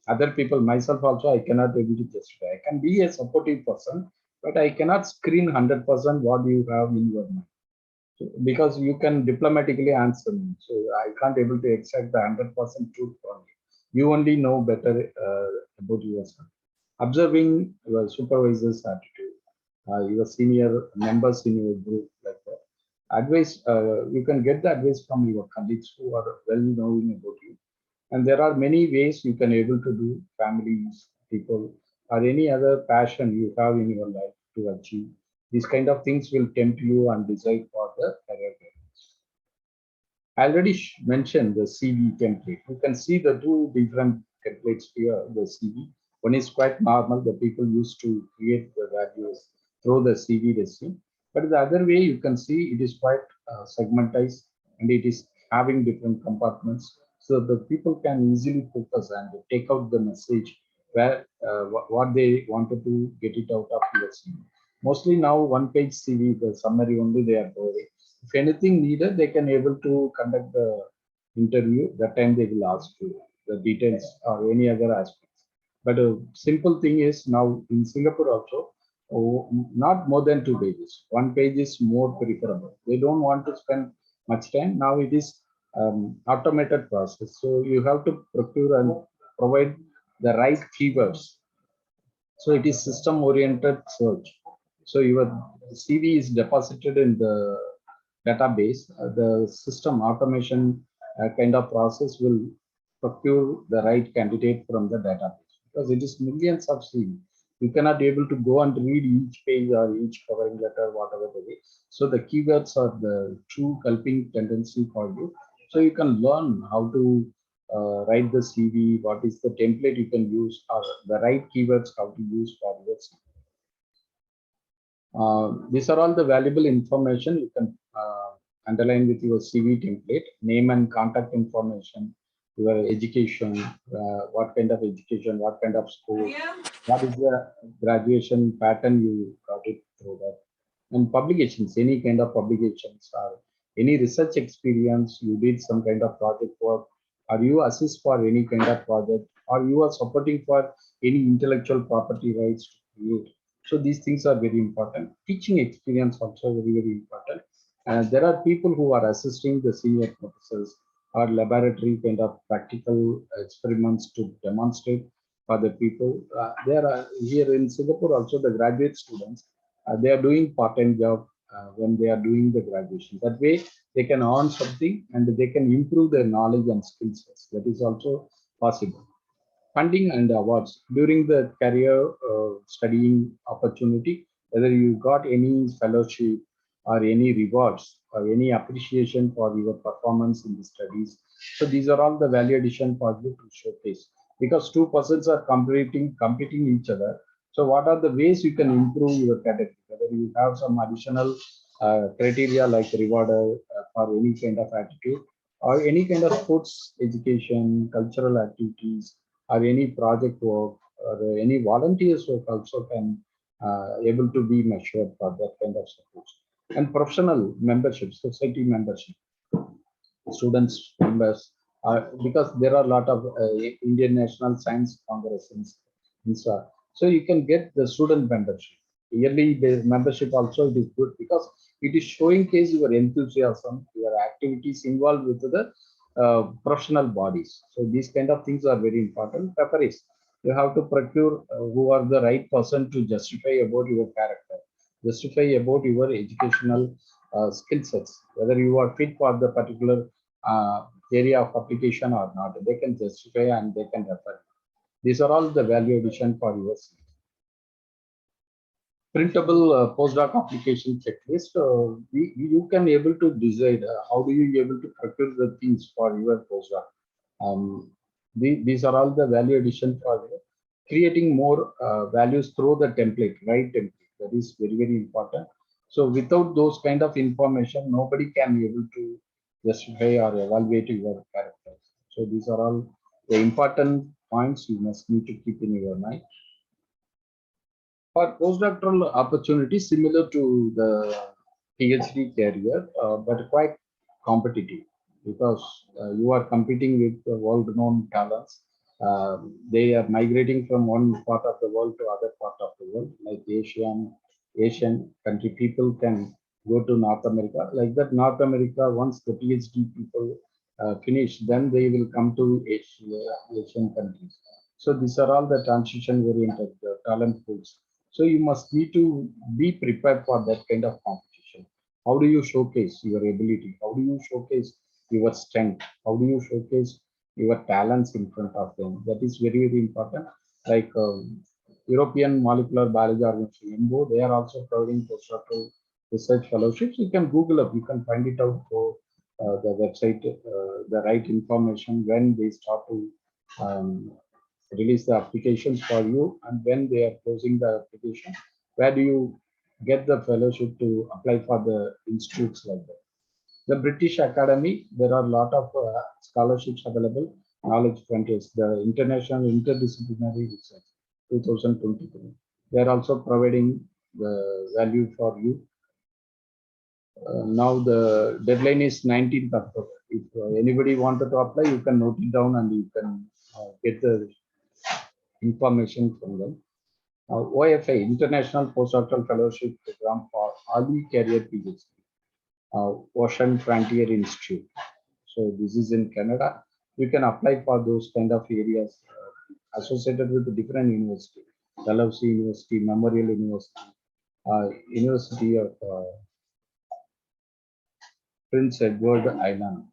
Other people, myself also, I cannot able to justify. I can be a supportive person, but I cannot screen 100% what you have in your mind. So, because you can diplomatically answer me, so I can't able to extract the 100% truth from you. You only know better about yourself. Observing your supervisor's attitude, your senior members in your group, like that. Advice, you can get the advice from your colleagues who are well knowing about you. And there are many ways you can able to do, families, people, or any other passion you have in your life to achieve. These kind of things will tempt you and decide for the career guidance. I already mentioned the CV template. You can see the two different templates here, the CV. One is quite normal, the people used to create the values through the CV resume. But the other way you can see it is quite segmentized, and it is having different compartments. So the people can easily focus and take out the message where what they wanted to get it out of your CV. Mostly now one page CV, the summary only they are doing. If anything needed, they can able to conduct the interview. That time they will ask you the details or any other aspects. But a simple thing is now in Singapore also, not more than 2 pages. One page is more preferable. They don't want to spend much time. Now it is automated process. So you have to procure and provide the right keywords. So it is system oriented search. So your CV is deposited in the database. The system automation kind of process will procure the right candidate from the database, because it is millions of CV. You cannot able to go and read each page or each covering letter, whatever the way. So the keywords are the true helping tendency for you. So you can learn how to write the CV, what is the template you can use, or the right keywords how to use for your CV. These are all the valuable information you can underline with your CV template: name and contact information, your education, what kind of education, what kind of school, what is the graduation pattern you got it through that, and publications, any kind of publications or any research experience, you did some kind of project work, or you assist for any kind of project, or you are supporting for any intellectual property rights to create. So these things are very important. Teaching experience also very, very important. There are people who are assisting the senior professors or laboratory kind of practical experiments to demonstrate for the people. There are here in Singapore also the graduate students. They are doing part-time job when they are doing the graduation. That way they can earn something and they can improve their knowledge and skill sets. That is also possible. Funding and awards during the career studying opportunity, whether you got any fellowship or any rewards or any appreciation for your performance in the studies. So these are all the value addition for you to showcase, because two persons are competing each other. So what are the ways you can improve your category? Whether you have some additional criteria like rewarder for any kind of attitude, or any kind of sports education, cultural activities, or any project work, or any volunteers work also can able to be measured for that kind of support. And professional membership, society membership, students members, because there are a lot of Indian National Science Congress in so you can get the student membership. Yearly based membership also it is good, because it is showing case your enthusiasm, your activities involved with the professional bodies. So these kind of things are very important. Preparation, you have to procure who are the right person to justify about your character, justify about your educational skill sets, whether you are fit for the particular area of application or not. They can justify and they can refer. These are all the value addition for your CV. Printable postdoc application checklist. You can able to decide how do you able to procure the things for your postdoc. These are all the value addition for you. Creating more values through the template, right template. That is very, very important. So without those kind of information, nobody can be able to justify or evaluate your characters. So these are all the important points you must need to keep in your mind. For postdoctoral opportunities, similar to the PhD career, but quite competitive because you are competing with the world-known talents. They are migrating from one part of the world to other part of the world, like Asian country people can go to North America. Like that, North America, once the PhD people finish, then they will come to Asian countries. So these are all the transition-oriented talent pools. So you must need to be prepared for that kind of competition. How do you showcase your ability? How do you showcase your strength? How do you showcase your talents in front of them? That is very, very important. Like European Molecular Biology Organization, EMBO, they are also providing postdoctoral research fellowships. You can Google up, you can find it out for the website, the right information when they start to release the applications for you and when they are closing the application, where do you get the fellowship to apply for the institutes like that. The British Academy, there are a lot of scholarships available. Knowledge Frontiers, the International Interdisciplinary Research 2023. They are also providing the value for you. Now the deadline is 19th October. If anybody wanted to apply, you can note it down and you can get the information from them. OFA, International Postdoctoral Fellowship Program for Early Career PhD, Ocean Frontier Institute. So this is in Canada. You can apply for those kind of areas associated with the different university, Dalhousie University, Memorial University, University of Prince Edward Island.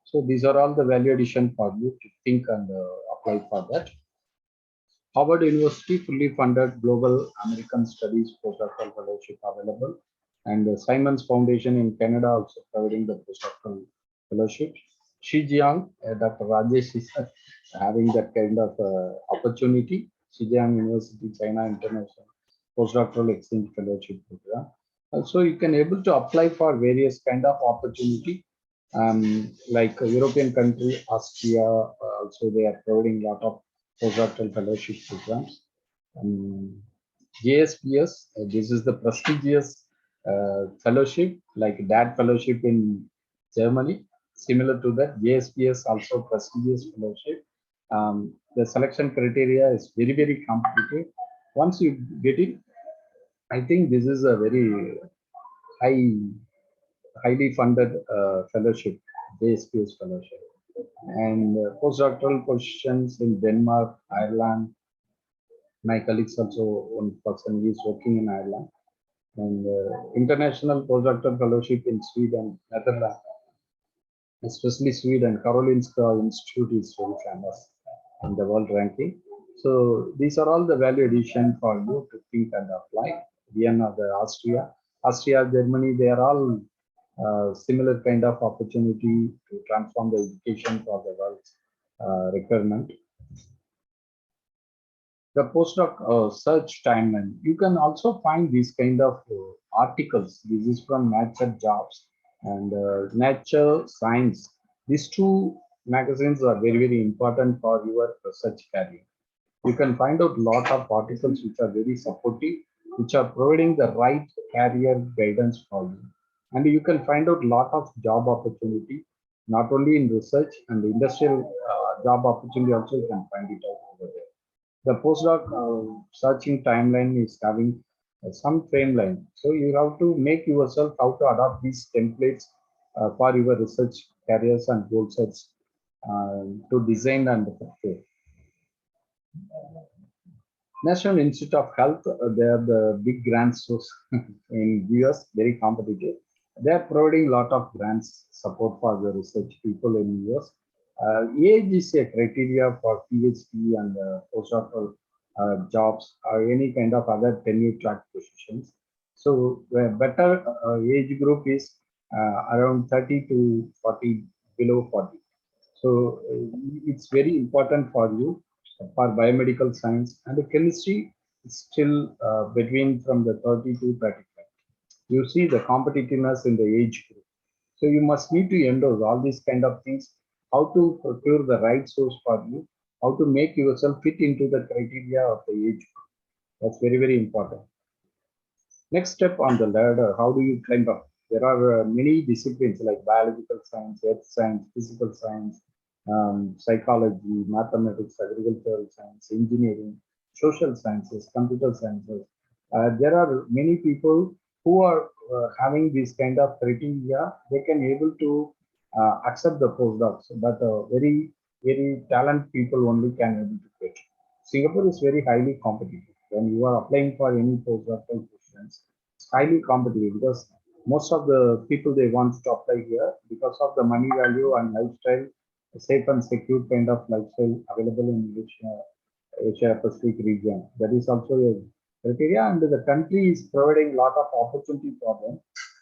So these are all the value addition for you to think and apply for that. Harvard University fully funded Global American Studies postdoctoral fellowship available, and the Simons Foundation in Canada also providing the postdoctoral fellowship. Xinjiang, Dr. Rajesh is having that kind of opportunity. Xinjiang University, China International Postdoctoral Exchange Fellowship Program. Also, you can able to apply for various kind of opportunity, like a European country, Austria. Also, they are providing a lot of postdoctoral fellowship programs. JSPS, this is the prestigious fellowship, like DAD fellowship in Germany. Similar to that, JSPS also prestigious fellowship. The selection criteria is very, very competitive. Once you get it, I think this is a very highly funded fellowship, JSPS fellowship. And postdoctoral positions in Denmark, Ireland. My colleagues also, one person is working in Ireland. And international postdoctoral fellowship in Sweden, Netherlands, especially Sweden. Karolinska Institute is very famous in the world ranking. So these are all the value addition for you to think and apply. Vienna, the Austria, Germany, they are all similar kind of opportunity to transform the education for the world's requirement. The postdoc search timeline. You can also find these kind of articles. This is from Nature Jobs and Nature Science. These two magazines are very, very important for your research career. You can find out a lot of articles which are very supportive, which are providing the right career guidance for you. And you can find out a lot of job opportunity, not only in research and industrial job opportunity also you can find it out over there. The postdoc searching timeline is having some timeline. So you have to make yourself how to adopt these templates for your research careers and goal sets to design and prepare. National Institute of Health, they are the big grant source in US, very competitive. They are providing a lot of grants support for the research people in US. Age is a criteria for PhD and postdoctoral jobs or any kind of other tenure track positions. So the better age group is around 30 to 40, below 40. So it's very important for you for biomedical science and chemistry. still between from the 30 to 35. You see the competitiveness in the age group. So you must need to endorse all these kind of things, how to procure the right source for you, how to make yourself fit into the criteria of the age group. That's very, very important. Next step on the ladder, how do you climb up? There are many disciplines like biological science, earth science, physical science, psychology, mathematics, agricultural science, engineering, social sciences, computer sciences. There are many people who are having this kind of criteria. They can able to accept the postdocs, but very, very talented people only can able to get. Singapore is very highly competitive. When you are applying for any postdoctoral positions, it's highly competitive because most of the people they want to apply here because of the money value and lifestyle, safe and secure kind of lifestyle available in Asia Pacific region. That is also a criteria, and the country is providing a lot of opportunity for them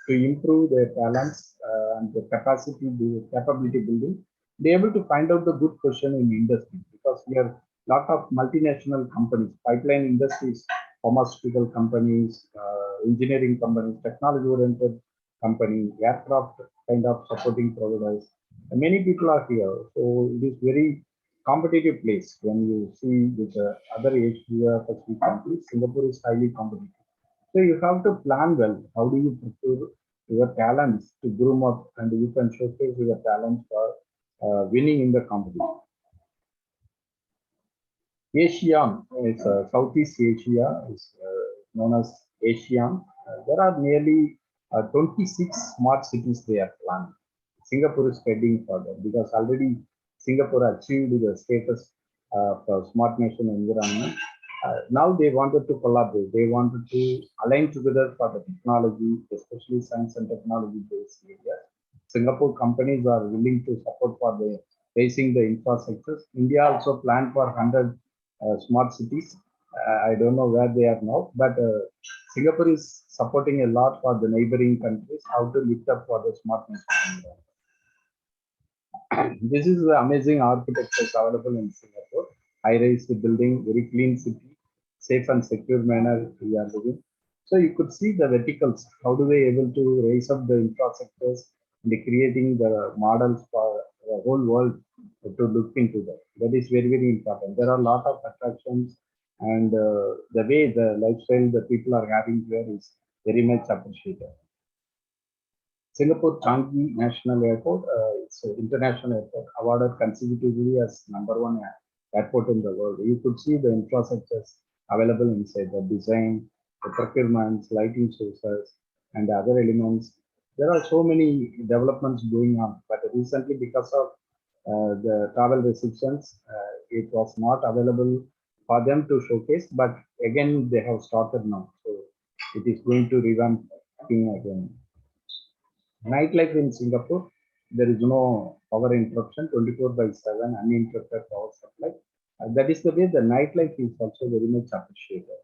to improve their talents and the capacity, the capability building. They able to find out the good question in industry because we are lot of multinational companies, pipeline industries, pharmaceutical companies, engineering companies, technology-oriented companies, aircraft kind of supporting providers. And many people are here, so it is very competitive place. When you see with other Asia Pacific countries, Singapore is highly competitive. So you have to plan well. How do you procure your talents to groom up, and you can showcase your talents for winning in the competition. ASEAN is Southeast Asia is known as ASEAN. There are nearly 26 smart cities they are planning. Singapore is heading for that because already Singapore achieved the status of smart nation environment. Now they wanted to collaborate. They wanted to align together for the technology, especially science and technology based areas. Singapore companies are willing to support for the raising the infrastructures. India also planned for 100 smart cities. I don't know where they are now, but Singapore is supporting a lot for the neighboring countries how to lift up for the smart nation. This is the amazing architecture available in Singapore. High-rise building, very clean city, safe and secure manner we are living. So you could see the verticals. How do they able to raise up the infrastructures and creating the models for the whole world to look into that. That is very, very important. There are a lot of attractions, and the way the lifestyle the people are having here is very much appreciated. Singapore Changi National Airport, it's an international airport awarded consecutively as #1 airport in the world. You could see the infrastructures available inside the design, the procurements, lighting sources, and other elements. There are so many developments going on, but recently because of the travel restrictions, it was not available for them to showcase, but again, they have started now. So it is going to revamp again. Nightlife in Singapore, there is no power interruption, 24 by 7, uninterrupted power supply. That is the way the nightlife is also very much appreciated.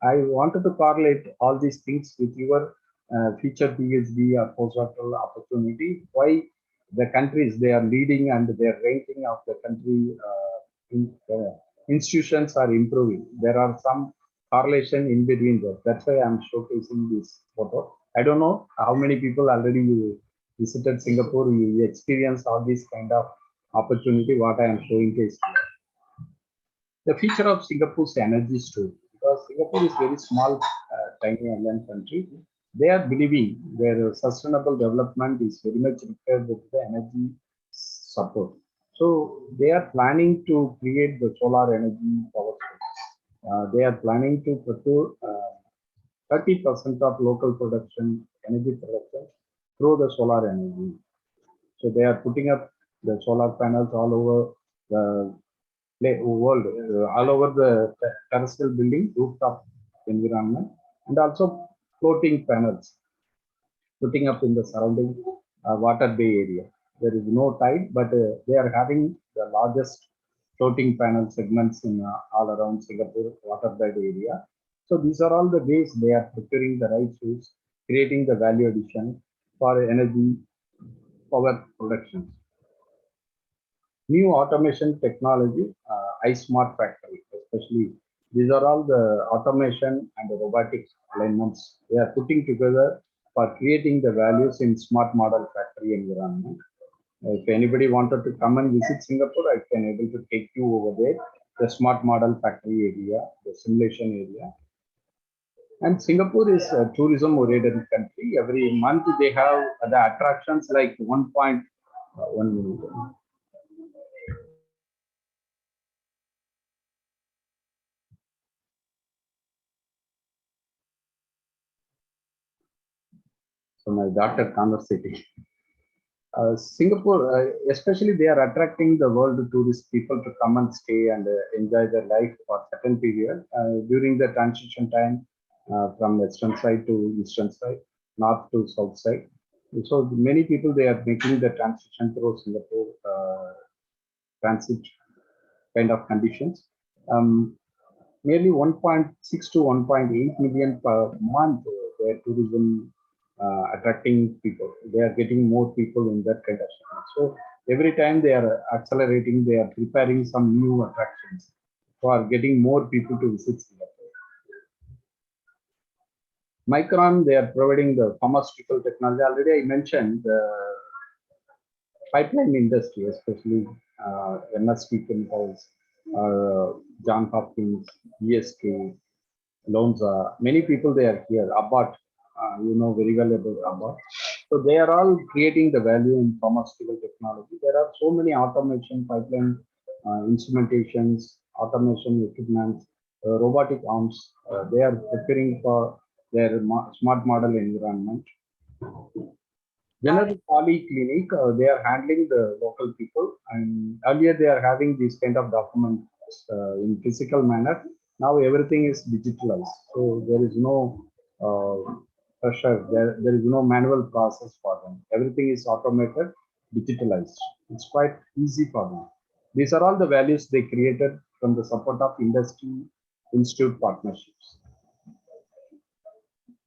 I wanted to correlate all these things with your future PhD or postdoctoral opportunity. Why the countries they are leading and their ranking of the country institutions are improving. There are some correlation in between that. That's why I'm showcasing this photo. I don't know how many people already you visited Singapore, you experienced all this kind of opportunity, what I am showing is the feature of Singapore's energy story. Because Singapore is very small, tiny island country. They are believing their sustainable development is very much required with the energy support. So they are planning to create the solar energy power source. They are planning to procure 30% of local production, energy production through the solar energy. So they are putting up the solar panels all over the world, all over the terrestrial building, rooftop environment, and also floating panels putting up in the surrounding water bay area. There is no tide, but they are having the largest floating panel segments in all around Singapore waterbed area. So these are all the ways they are procuring the right source, creating the value addition for energy power production. New automation technology, iSmart factory, especially These are all the automation and the robotic alignments they are putting together for creating the values in smart model factory environment. If anybody wanted to come and visit Singapore, I can able to take you over there, the smart model factory area, the simulation area. And Singapore is a tourism-oriented country. Every month they have the attractions like 1 million. So my daughter conversating. Singapore, especially they are attracting the world tourist people to come and stay and enjoy their life for certain period during the transition time from western side to eastern side, north to south side. So many people they are making the transition through Singapore transit kind of conditions. Nearly 1.6 to 1.8 million per month their tourism attracting people. They are getting more people in that kind of segment. So every time they are accelerating, they are preparing some new attractions for getting more people to visit Singapore. Micron, they are providing the pharmaceutical technology. Already I mentioned the pipeline industry, especially MSP Chemicals, John Hopkins, ESK, Lonza. Many people they are here. Abbott, you know very well about Abbott. So they are all creating the value in pharmaceutical technology. There are so many automation pipeline instrumentations, automation equipment, robotic arms. They are preparing for their smart model environment. General polyclinic, they are handling the local people, and earlier they are having these kind of documents in physical manner. Now everything is digitalized, so there is no pressure. There is no manual process for them. Everything is automated, digitalized. It's quite easy for them. These are all the values they created from the support of industry institute partnerships.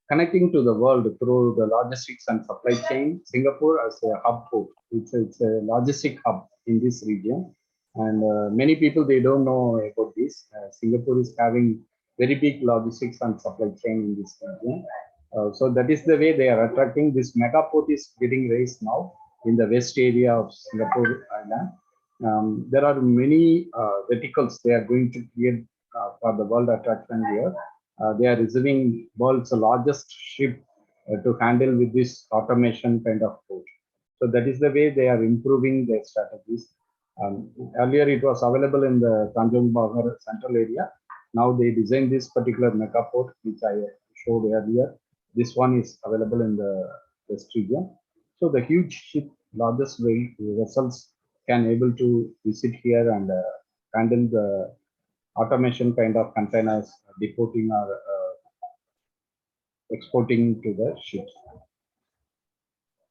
Connecting to the world through the logistics and supply chain, Singapore as a hub port. It's a logistic hub in this region. And many people, they don't know about this. Singapore is having very big logistics and supply chain in this region. So that is the way they are attracting. This mega port is getting raised now in the west area of Singapore Island. There are many verticals they are going to create for the world attraction here. They are receiving world's largest ship to handle with this automation kind of port. So that is the way they are improving their strategies. Earlier it was available in the Tanjung Bagar central area. Now they designed this particular mega port, which I showed earlier. This one is available in the west region. So the huge ship, largest vessels can able to visit here and handle the automation kind of containers, deporting or exporting to the ships.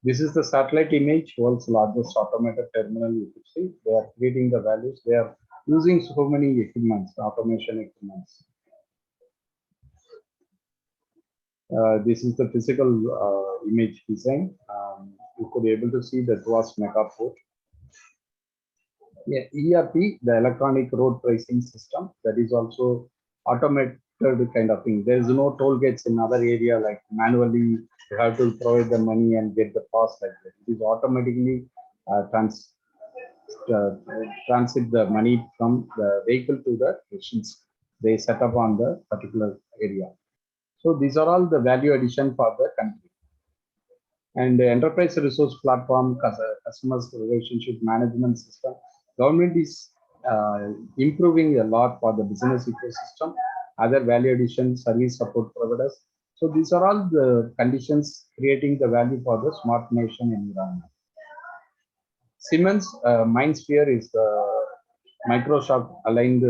This is the satellite image, world's largest automated terminal. You could see they are creating the values. They are using so many equipments, automation equipments. This is the physical image design. You could be able to see that was mega port. Yeah, ERP, the electronic road pricing system, that is also automated kind of thing. There is no toll gates in other area like manually you have to provide the money and get the pass like that. It is automatically transit the money from the vehicle to the machines they set up on the particular area. So these are all the value addition for the country. And the enterprise resource platform, customers relationship management system, government is improving a lot for the business ecosystem, other value addition, service support providers. So these are all the conditions creating the value for the smart nation environment. Siemens MindSphere is the Microsoft aligned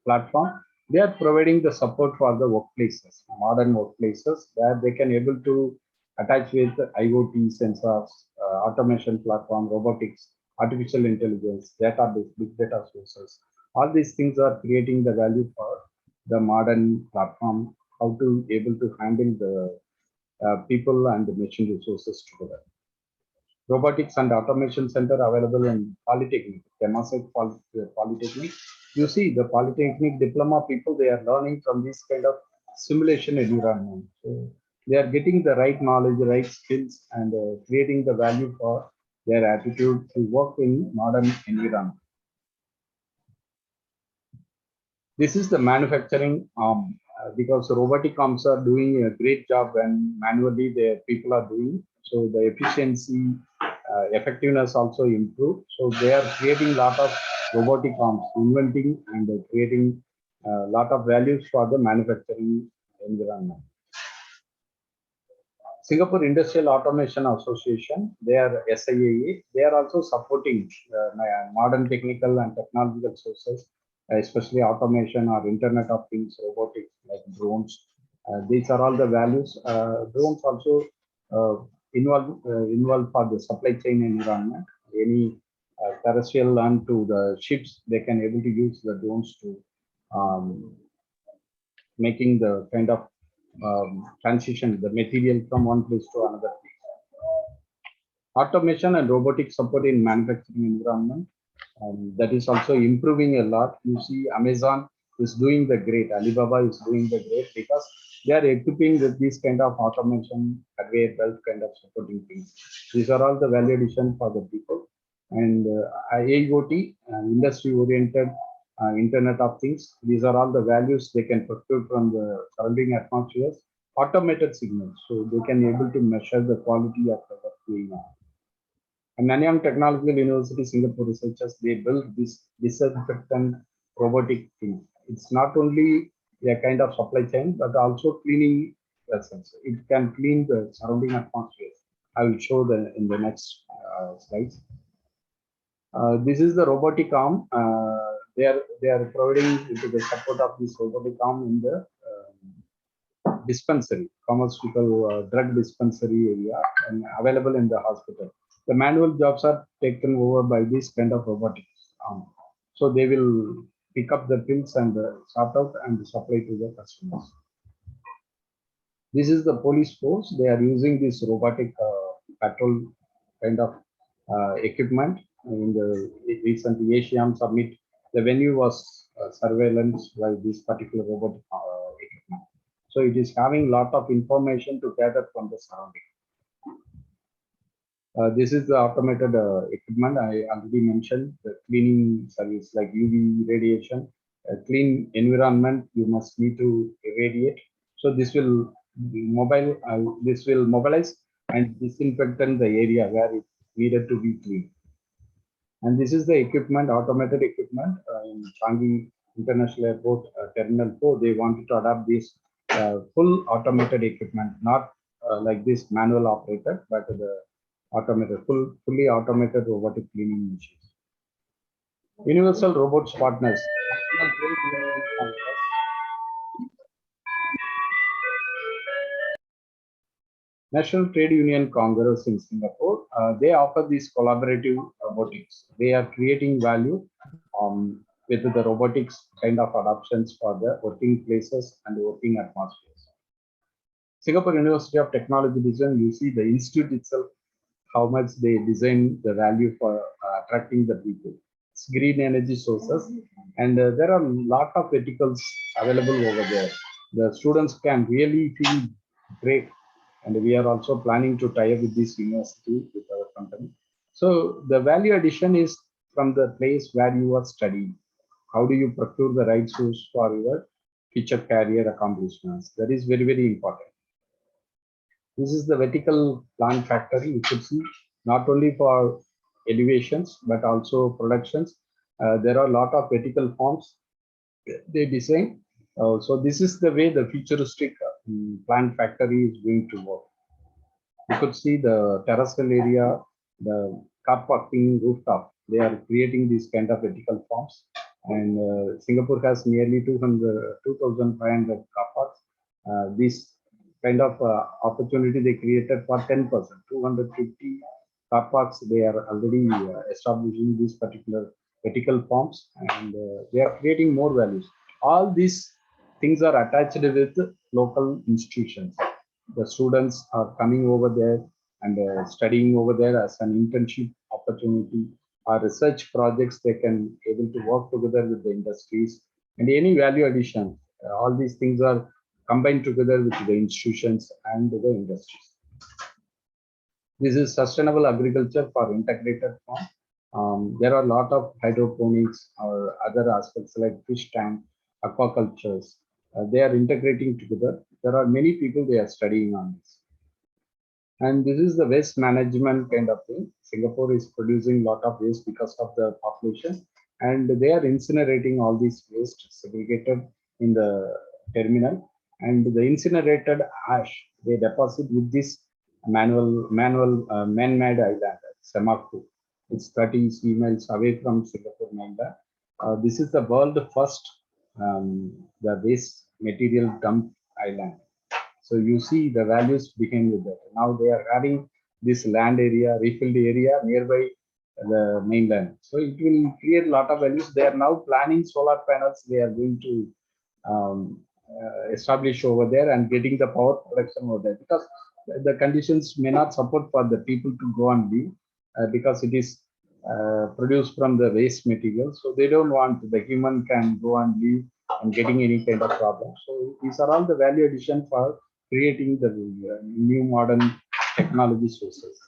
platform. They are providing the support for the workplaces, modern workplaces, where they can able to attach with IoT sensors, automation platform, robotics, artificial intelligence, database, big data sources. All these things are creating the value for the modern platform, how to able to handle the people and the machine resources together. Robotics and Automation Center available in Polytechnic, Temasek Polytechnic. You see, the polytechnic diploma people, they are learning from this kind of simulation environment. So they are getting the right knowledge, the right skills, and creating the value for their attitude to work in modern environment. This is the manufacturing arm because robotic arms are doing a great job when manually the people are doing. So the efficiency, effectiveness also improve. So they are creating a lot of robotic arms, inventing and creating a lot of values for the manufacturing environment. Singapore Industrial Automation Association, they are SIAA, they are also supporting modern technical and technological sources, especially automation or Internet of Things, robotics like drones. These are all the values. Drones also involved for the supply chain environment. Any terrestrial land to the ships, they can able to use the drones to making the kind of transition, the material from one place to another place. Automation and robotic support in manufacturing environment, that is also improving a lot. You see, Amazon is doing the great, Alibaba is doing the great because they are equipping with this kind of automation, conveyor belt kind of supporting things. These are all the value addition for the people. And IoT, industry-oriented Internet of Things. These are all the values they can procure from the surrounding atmospheres. Automated signals, so they can able to measure the quality of the work going on. And Nanyang Technological University, Singapore researchers, they build this disinfectant robotic thing. It's not only a kind of supply chain, but also cleaning vessels. It can clean the surrounding atmosphere. I will show in the next slides. This is the robotic arm. They are providing with the support of this robotic arm in the dispensary, pharmaceutical drug dispensary area, and available in the hospital. The manual jobs are taken over by this kind of robotics arm. So they will pick up the pills and sort out and supply to the customers. This is the police force. They are using this robotic patrol kind of equipment. In the recent ASEAN summit, the venue was surveillance by this particular robotic equipment. So it is having lot of information to gather from the surrounding. This is the automated equipment I already mentioned, the cleaning service like UV radiation, clean environment you must need to irradiate. So this will mobilize and disinfect the area where it needed to be clean. And this is the equipment, automated equipment in Changi International Airport Terminal 4. They wanted to adopt this full automated equipment, not like this manual operated, but the automated, fully automated robotic cleaning machines. Universal Robots Partners. National Trade Union Congress in Singapore, they offer these collaborative robotics. They are creating value with the robotics kind of adoptions for the working places and working atmospheres. Singapore University of Technology Design, you see the institute itself, how much they design the value for attracting the people. It's green energy sources, and there are a lot of verticals available over there. The students can really feel great, and we are also planning to tie up with this university with our company. So the value addition is from the place where you are studying. How do you procure the right source for your future career accomplishments? That is very, very important. This is the vertical plant factory. You could see not only for elevations, but also productions. There are a lot of vertical forms they design. So this is the way the futuristic plant factory is going to work. You could see the terrestrial area, the car parking rooftop. They are creating these kind of vertical forms. And Singapore has nearly 2,500 car parks. This kind of opportunity they created for 10%, 250 car parks. They are already establishing these particular vertical forms, and they are creating more values. All these things are attached with local institutions. The students are coming over there and studying over there as an internship opportunity. or research projects, they can able to work together with the industries and any value addition. All these things are combined together with the institutions and the industries. This is sustainable agriculture for integrated farm. There are a lot of hydroponics or other aspects like fish tank, aquacultures. They are integrating together. There are many people they are studying on this. And this is the waste management kind of thing. Singapore is producing a lot of waste because of the population, and they are incinerating all these waste segregated in the terminal. And the incinerated ash they deposit with this man-made island, Semaku. It's 30 miles away from Singapore mainland. This is the world first the waste material dump island. So you see the values behind with that. Now they are having this land area, refilled area nearby the mainland. So it will create a lot of values. They are now planning solar panels. They are going to establish over there and getting the power production over there, because the conditions may not support for the people to go and live because it is produced from the waste material. So they don't want the human can go and live and getting any kind of problem. So these are all the value addition for creating the new modern technology sources.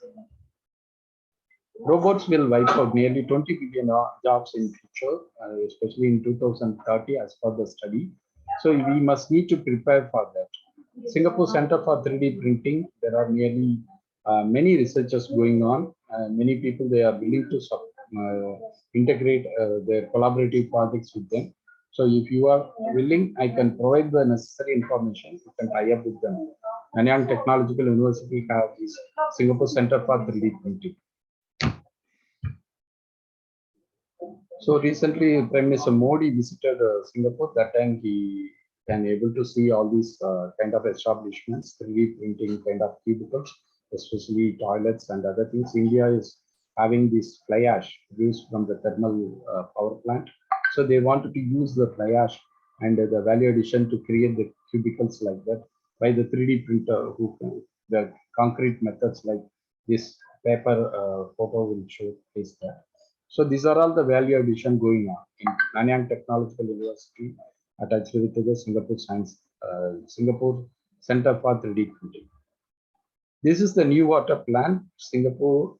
Robots will wipe out nearly 20 billion jobs in future, especially in 2030 as per the study. So we must need to prepare for that. Singapore Center for 3D Printing, there are nearly many researchers going on. Many people, they are willing to integrate their collaborative projects with them. So if you are willing, I can provide the necessary information. You can tie up with them. Nanyang Technological University have this Singapore Center for 3D Printing. So recently, Prime Minister Modi visited Singapore. That time he can able to see all these kind of establishments, 3D printing kind of cubicles, especially toilets and other things. India is having this fly ash used from the thermal power plant. So they wanted to use the fly ash and the value addition to create the cubicles like that by the 3D printer, the concrete methods like this paper photo will showcase that. So these are all the value addition going on in Nanyang Technological University attached with the Singapore Center for 3D Printing. This is the new water plan. Singapore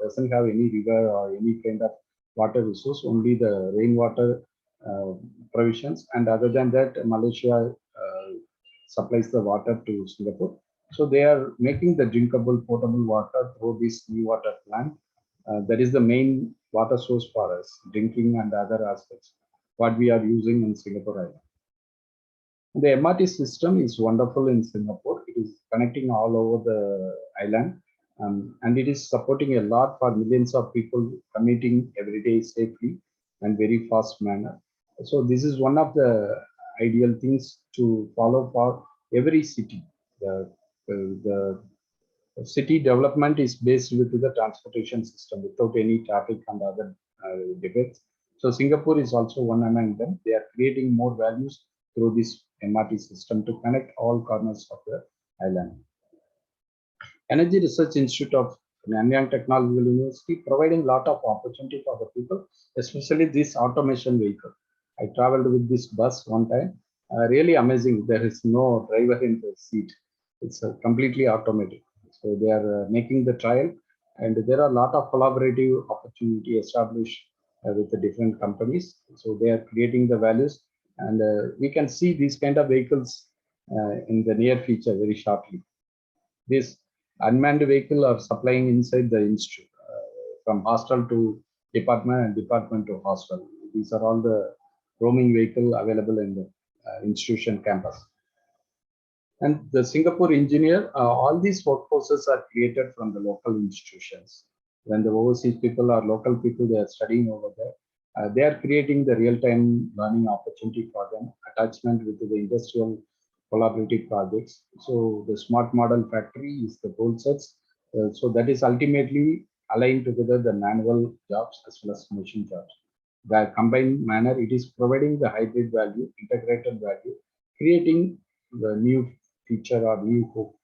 doesn't have any river or any kind of water resource, only the rainwater provisions. And other than that, Malaysia supplies the water to Singapore. So they are making the drinkable potable water through this new water plant. That is the main water source for us, drinking and other aspects, what we are using in Singapore Island. The MRT system is wonderful in Singapore. It is connecting all over the island, and it is supporting a lot for millions of people commuting every day safely and very fast manner. So this is one of the ideal things to follow for every city. The city development is based with the transportation system without any traffic and other debates. So Singapore is also one among them. They are creating more values through this MRT system to connect all corners of the island. Energy Research Institute of Nanyang Technological University providing a lot of opportunity for the people, especially this automation vehicle. I traveled with this bus one time. Really amazing. There is no driver in the seat. It's completely automated. So they are making the trial, and there are a lot of collaborative opportunity established with the different companies. So they are creating the values, and we can see these kind of vehicles in the near future very shortly. This unmanned vehicle are supplying inside the institute from hostel to department and department to hostel. These are all the roaming vehicle available in the institution campus. And the Singapore engineer, all these workforces are created from the local institutions. When the overseas people or local people, they are studying over there, they are creating the real-time learning opportunity for them, attachment with the industrial collaborative projects. So the smart model factory is the goal sets. So that is ultimately aligned together the manual jobs as well as machine jobs. The combined manner, it is providing the hybrid value, integrated value, creating the new feature or new hope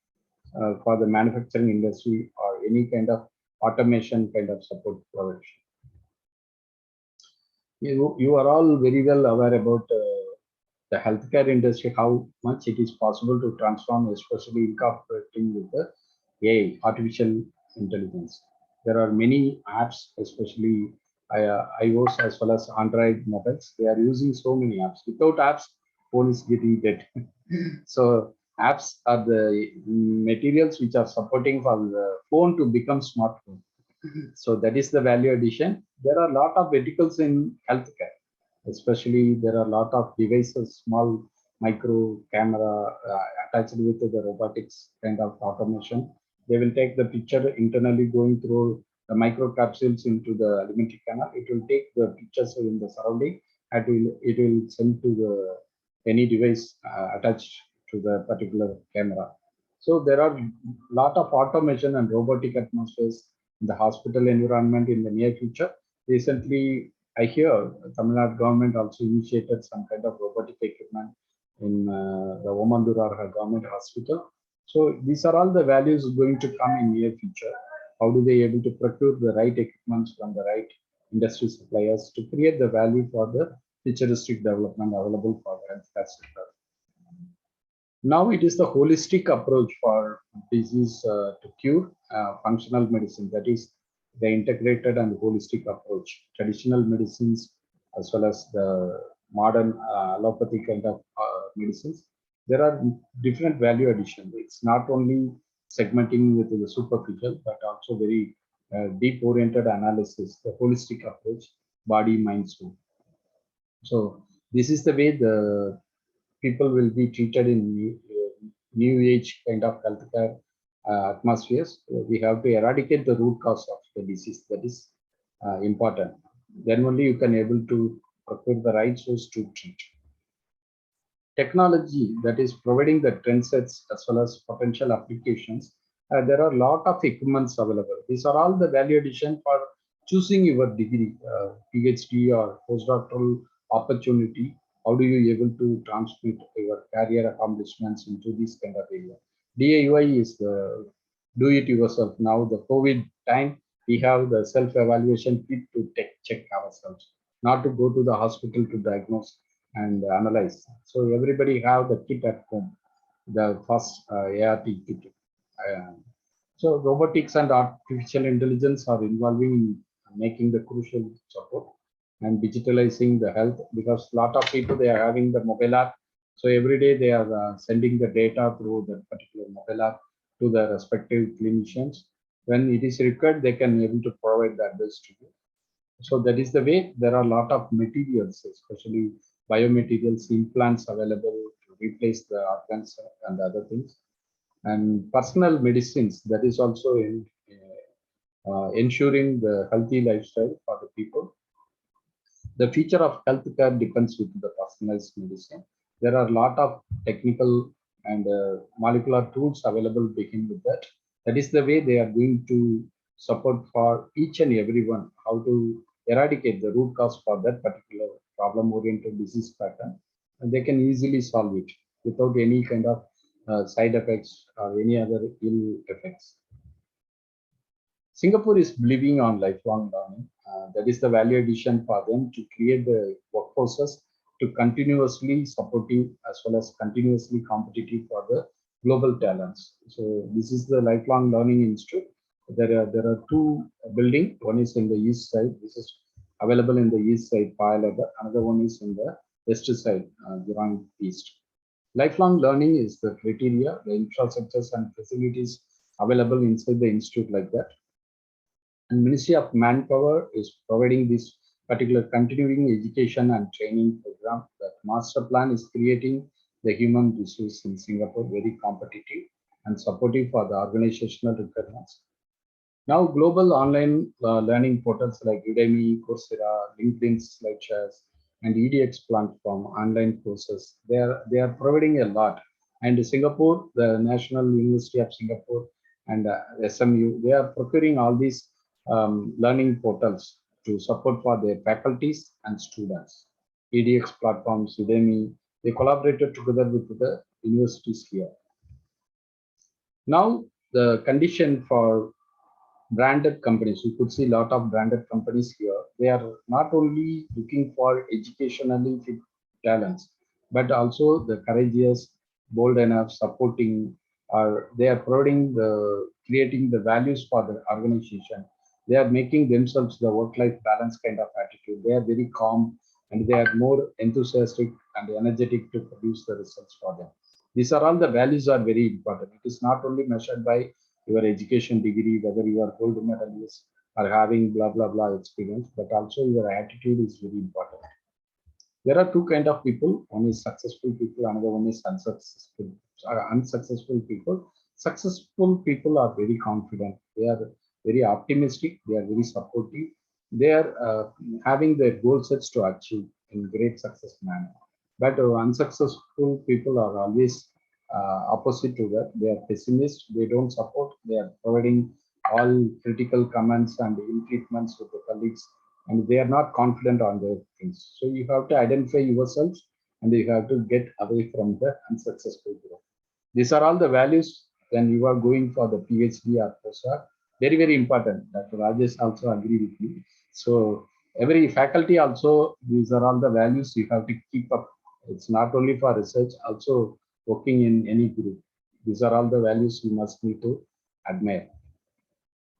for the manufacturing industry or any kind of automation kind of support provision. You are all very well aware about the healthcare industry, how much it is possible to transform, especially incorporating with the AI, artificial intelligence. There are many apps, especially iOS as well as Android mobiles. They are using so many apps. Without apps, phone is getting dead. So apps are the materials which are supporting for the phone to become smartphone. So that is the value addition. There are a lot of verticals in healthcare, especially there are a lot of devices, small micro camera attached with the robotics kind of automation. They will take the picture internally going through the micro capsules into the alimentary canal. It will take the pictures in the surrounding and it will send to the any device attached to the particular camera. So there are a lot of automation and robotic atmospheres in the hospital environment in the near future. Recently, I hear Tamil Nadu government also initiated some kind of robotic equipment in the Omandurar government hospital. So these are all the values going to come in near future. How do they able to procure the right equipments from the right industry suppliers to create the value for the futuristic development available for the healthcare sector? Now it is the holistic approach for disease to cure, functional medicine. That is the integrated and holistic approach. Traditional medicines as well as the modern allopathy kind of medicines. There are different value addition. It's not only segmenting with the superficial, but also very deep oriented analysis, the holistic approach, body, mind, soul. So this is the way the people will be treated in new age kind of healthcare atmospheres. We have to eradicate the root cause of the disease. That is important. Then only you can able to procure the right source to treat. Technology that is providing the trend sets as well as potential applications. There are a lot of equipments available. These are all the value addition for choosing your degree, PhD or postdoctoral opportunity. How do you able to transmit your career accomplishments into this kind of area? DIY is the do it yourself. Now the COVID time, we have the self-evaluation kit to check ourselves, not to go to the hospital to diagnose and analyze. So everybody have the kit at home, the first ART kit. Uh, so robotics and artificial intelligence are involving in making the crucial support and digitalizing the health, because a lot of people they are having the mobile app. So every day they are sending the data through the particular mobile app to the respective clinicians. When it is required, they can able to provide the advice to you. So that is the way. There are a lot of materials, especially biomaterials, implants available to replace the organs and other things. And personal medicines, that is also in ensuring the healthy lifestyle for the people. The future of healthcare depends with the personalized medicine. There are a lot of technical and molecular tools available begin with that. That is the way they are going to support for each and everyone how to eradicate the root cause for that particular problem-oriented disease pattern, and they can easily solve it without any kind of side effects or any other ill effects. Singapore is believing on lifelong learning. That is the value addition for them to create the workforces to continuously supportive as well as continuously competitive for the global talents. So this is the lifelong learning institute. There are two buildings. One is in the east side. This is available in the east side, Paya. Another one is in the west side, Jurong East. Lifelong learning is the criteria, the infrastructures and facilities available inside the institute like that. And Ministry of Manpower is providing this particular continuing education and training program. That master plan is creating the human resource in Singapore very competitive and supportive for the organizational requirements. Now, global online learning portals like Udemy, Coursera, LinkedIn SlideShares, and EDX platform online courses, they are providing a lot. And Singapore, the National University of Singapore and SMU, they are procuring all these learning portals to support for their faculties and students. EDX platforms, Udemy, they collaborated together with the universities here. Now, the condition for branded companies, you could see a lot of branded companies here. They are not only looking for educationally fit talents, but also the courageous, bold enough, supporting, or they are providing the creating the values for the organization. They are making themselves the work-life balance kind of attitude. They are very calm and they are more enthusiastic and energetic to produce the results for them. These are all the values are very important. It is not only measured by your education degree, whether you are gold medalist or having blah blah blah experience, but also your attitude is very important. There are two kind of people. One is successful people, another one is unsuccessful people. Successful people are very confident. They are very optimistic. They are very supportive. They are having their goal sets to achieve in great success manner. But unsuccessful people are always opposite to that. They are pessimist. They don't support. They are providing all critical comments and ill treatments with the colleagues, and they are not confident on their things. So you have to identify yourself and you have to get away from the unsuccessful growth. These are all the values when you are going for the PhD or postdoc. Very, very important. Dr. Rajesh also agree with me. So every faculty also, these are all the values you have to keep up. It's not only for research, also working in any group. These are all the values you must need to admire.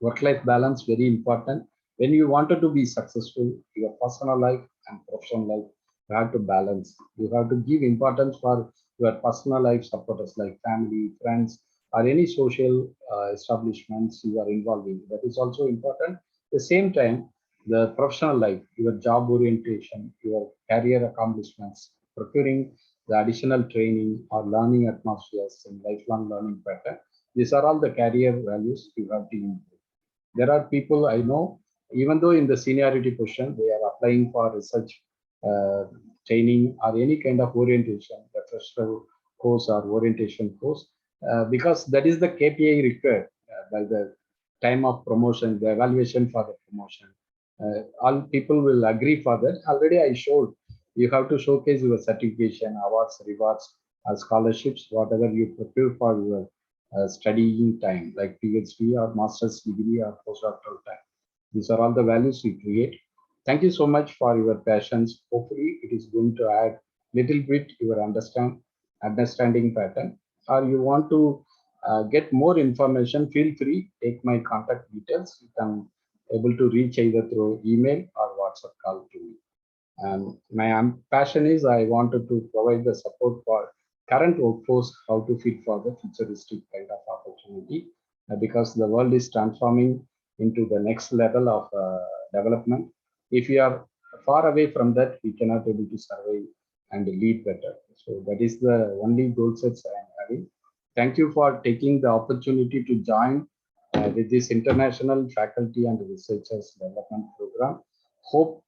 Work-life balance very important. When you wanted to be successful, your personal life and professional life, you have to balance. You have to give importance for your personal life supporters like family, friends, or any social establishments you are involved in. That is also important. At the same time, the professional life, your job orientation, your career accomplishments, procuring the additional training or learning atmospheres and lifelong learning pattern. These are all the career values you have to improve. There are people I know, even though in the seniority position, they are applying for research uh, training or any kind of orientation, the professional course or orientation course, because that is the KPI required by the time of promotion, the evaluation for the promotion. All people will agree for that. Already I showed you have to showcase your certification, awards, rewards, scholarships, whatever you procure for your studying time, like PhD or master's degree or postdoctoral time. These are all the values we create. Thank you so much for your passions. Hopefully, it is going to add little bit your understanding pattern. Or you want to get more information, feel free. Take my contact details. You can able to reach either through email or WhatsApp call to me. My passion is I wanted to provide the support for current workforce, how to fit for the futuristic kind of opportunity, because the world is transforming into the next level of development. If we are far away from that, we cannot able to survive and lead better. So that is the only goal sets I am having. Thank you for taking the opportunity to join with this international faculty and researchers development program. Hope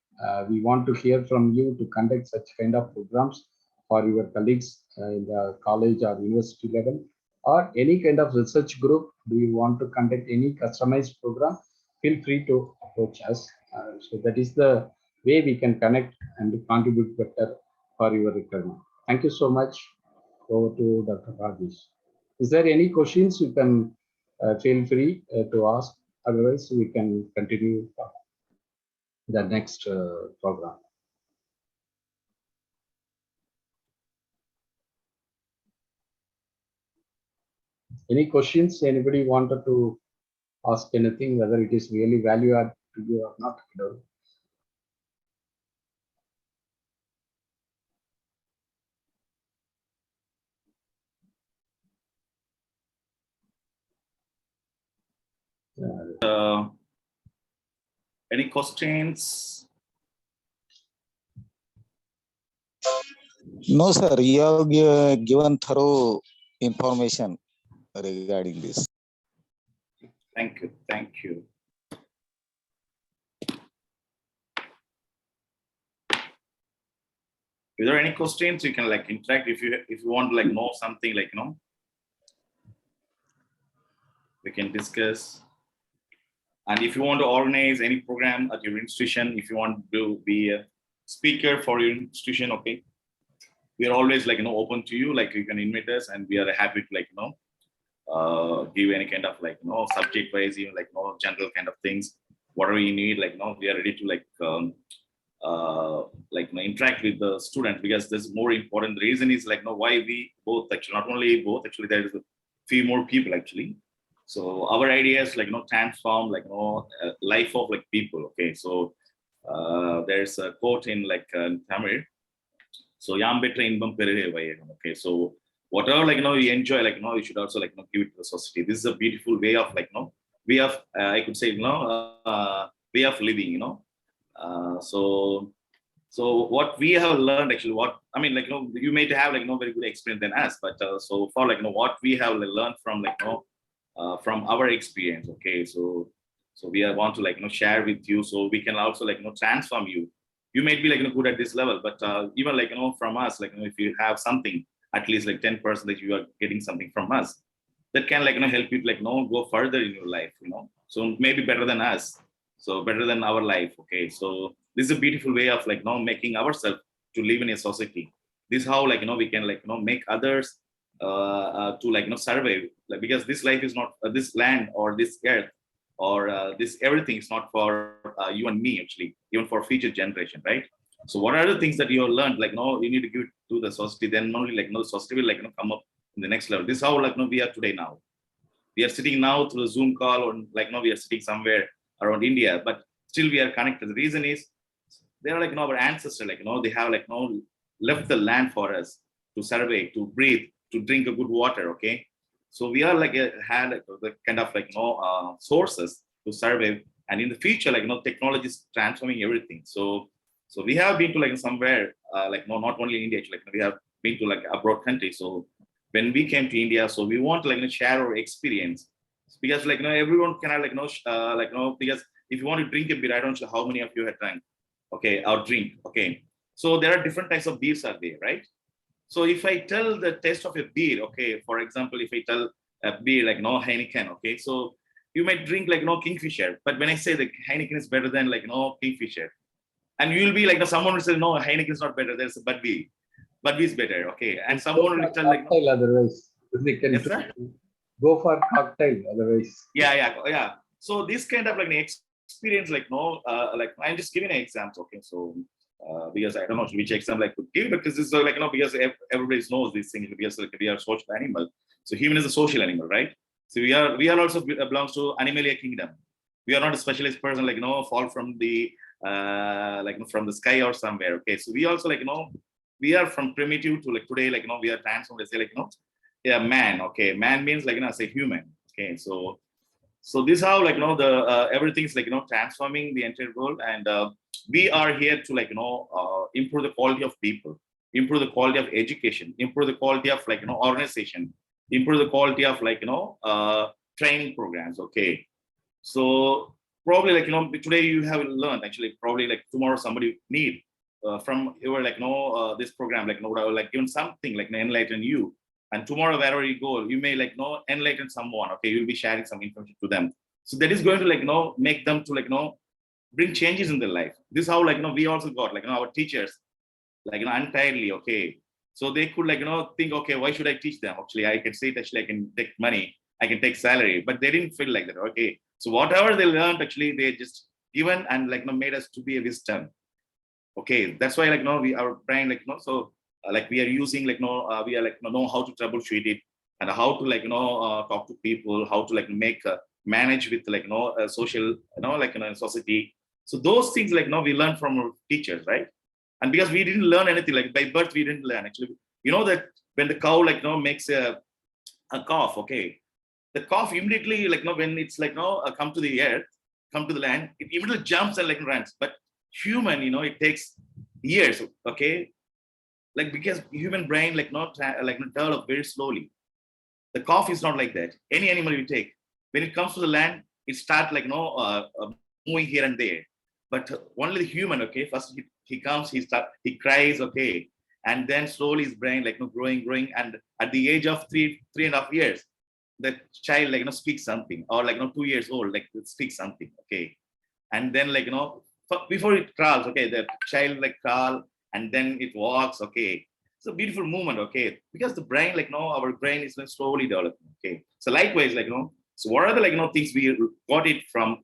we want to hear from you to conduct such kind of programs for your colleagues in the college or university level, or any kind of research group. Do you want to conduct any customized program? Feel free to approach us. So that is the way we can connect and contribute better for your requirement. Thank you so much. Over to Dr. Rajesh. Is there any questions you can feel free to ask? Otherwise, we can continue the next program. Any questions? Anybody wanted to ask anything, whether it is really value add to you or not? Any questions? No, sir. You have given thorough information regarding this. Thank you. Thank you. If there are any questions, you can like interact. If you want to like know something, like we can discuss. And if you want to organize any program at your institution, if you want to be a speaker for your institution, okay, we are always like open to you. Like you can invite us, and we are happy to like give any kind of like subject wise, even like general kind of things. whatever you need, we are ready to interact with the student, because this is more important. The reason is why we both actually, not only both actually, there is a few more people actually. So our idea is transform life of people. Okay, so there's a quote in Tamil. So yam betra inbam peruge vayagam. Okay, so whatever you enjoy, you should also give it to the society. This is a beautiful way of way of I could say way of living. So what we have learned actually, what I mean, you may have very good experience than us, but so far what we have learned from our experience. Okay, so we want to share with you, so we can also transform you. You may be good at this level, but even from us, if you have something, at least 10% that you are getting something from us, that can help you go further in your life. So maybe better than us, so better than our life. Okay, so this is a beautiful way of making ourselves to live in a society. This is how we can make others to survive, because this life is not this land or this earth or this everything is not for you and me actually, even for future generation, right? So what are the things that you have learned, you need to give it to the society, then only the society will come up in the next level. This is how we are today. Now we are sitting now through a Zoom call, or we are sitting somewhere around India, but still we are connected. The reason is they are our ancestors, they have left the land for us to survey, to breathe, to drink a good water. Okay, so we are had the kind of sources to survive, and in the future technology is transforming everything. So we have been to somewhere not only India actually, we have been to abroad countries. So when we came to India, so we want to share our experience, because everyone cannot because if you want to drink a beer, I don't know how many of you have drank, okay, or drink. Okay, so there are different types of beers are there, right? So if I tell the taste of a beer, okay, for example, if I tell a beer Heineken, okay, so you might drink Kingfisher, but when I say the Heineken is better than Kingfisher, and you'll be someone will say no, Heineken is not better, there's a Budweiser. Budweiser is better, okay, and someone will tell cocktail otherwise. They can yes, sir? go for cocktail otherwise. Yeah. So this kind of experience, I'm just giving an example, okay, so because I don't know which example I could give, because this is because everybody knows these things, because we are social animal. So human is a social animal, right? So we are also belongs to animalia kingdom. We are not a specialist person fall from the from the sky or somewhere. Okay, so we also we are from primitive to today we are transformed. They say yeah, man. Okay, man means say human. Okay, so this is how the everything's transforming the entire world, and we are here to improve the quality of people, improve the quality of education, improve the quality of organization, improve the quality of training programs. Okay, so probably today you have learned actually, probably tomorrow somebody need from your this program given something enlighten you, and tomorrow wherever you go you may enlighten someone. Okay, you'll be sharing some information to them, so that is going to make them to bring changes in their life. This is how we also got our teachers entirely. Okay, so they could think, okay, why should I teach them? Actually I can say it, actually I can take money, I can take salary, but they didn't feel like that. Okay, so whatever they learned actually they just given and made us to be a wisdom. Okay, that's why we our brain so we are using we are know how to troubleshoot it, and how to talk to people, how to make manage with social society. So those things we learn from our teachers, right? And because we didn't learn anything by birth, we didn't learn actually. That when the cow makes a cough, okay, the cough immediately when it's come to the earth, come to the land, it immediately jumps and runs. But human, it takes years. Okay, because human brain develop very slowly. The cough is not like that. Any animal you take, when it comes to the land, it start moving here and there. But only the human, okay, first he comes, he cries, okay, and then slowly his brain growing, and at the age of 3.5 years, the child speaks something, or 2 years old speaks something. Okay, and then before it crawls, okay, the child crawl, and then it walks. Okay, it's a beautiful movement. Okay, because the brain our brain is slowly developing. Okay, so likewise so what are the things we got it from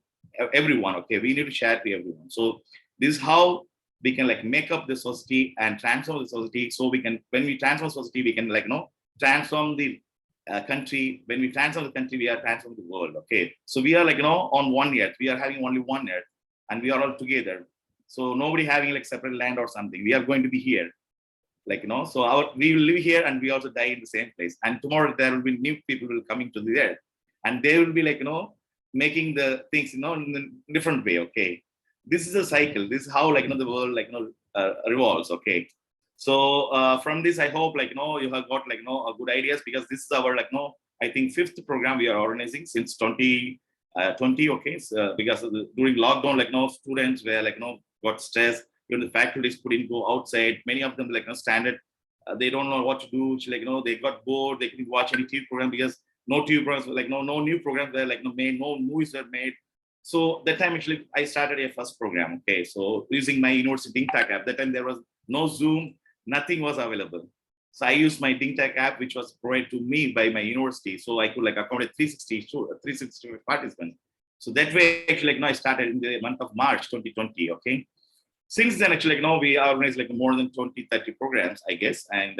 everyone. Okay, we need to share to everyone. So this is how we can like make up the society and transform the society. So we can, when we transform society, we can like transform the country. When we transform the country, we are transforming the world. Okay, so we are like on one earth. We are having only one earth, and we are all together. So nobody having like separate land or something. We are going to be here, like so we will live here and we also die in the same place. And tomorrow there will be new people will coming to the earth, and they will be like making the things in a different way. Okay, this is a cycle. This is how like the world like revolves. Okay, so from this I hope like you have got like a good ideas, because this is our like I think 5th program we are organizing since 2020. Okay, so because of during lockdown like students were like got stressed. Even the faculties couldn't go outside. Many of them like standard, they don't know what to do. Like they got bored. They couldn't watch any TV program because no TV programs, like no new programs were like made, no movies were made. So that time actually I started a first program. Okay, so using my university DingTech app. That time there was no Zoom, nothing was available. So I used my DingTech app, which was provided to me by my university. So I could like accommodate 360 participants. So that way actually like I started in the month of March 2020. Okay. Since then, actually, we organize like more than 20, 30 programs, I guess. And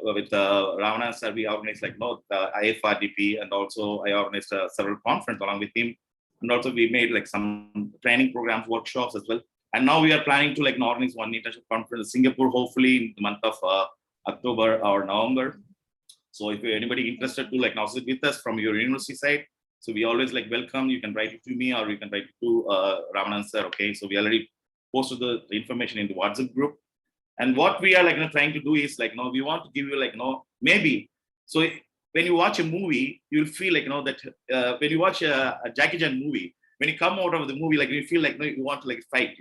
with Ramanathan sir, we organized like IFRDP, and also I organized several conferences along with him. And also we made like some training programs, workshops as well. And now we are planning to like organize one international conference in Singapore, hopefully in the month of October or November. So if anybody interested to like now sit with us from your university side, so we always like welcome. You can write it to me or you can write it to Ramanathan sir. Okay, so we already posted the information in the WhatsApp group. And what we are like trying to do is like we want to give you like maybe. So when you watch a movie, you'll feel like that when you watch a Jackie Chan movie, when you come out of the movie, like you feel like you want to like fight,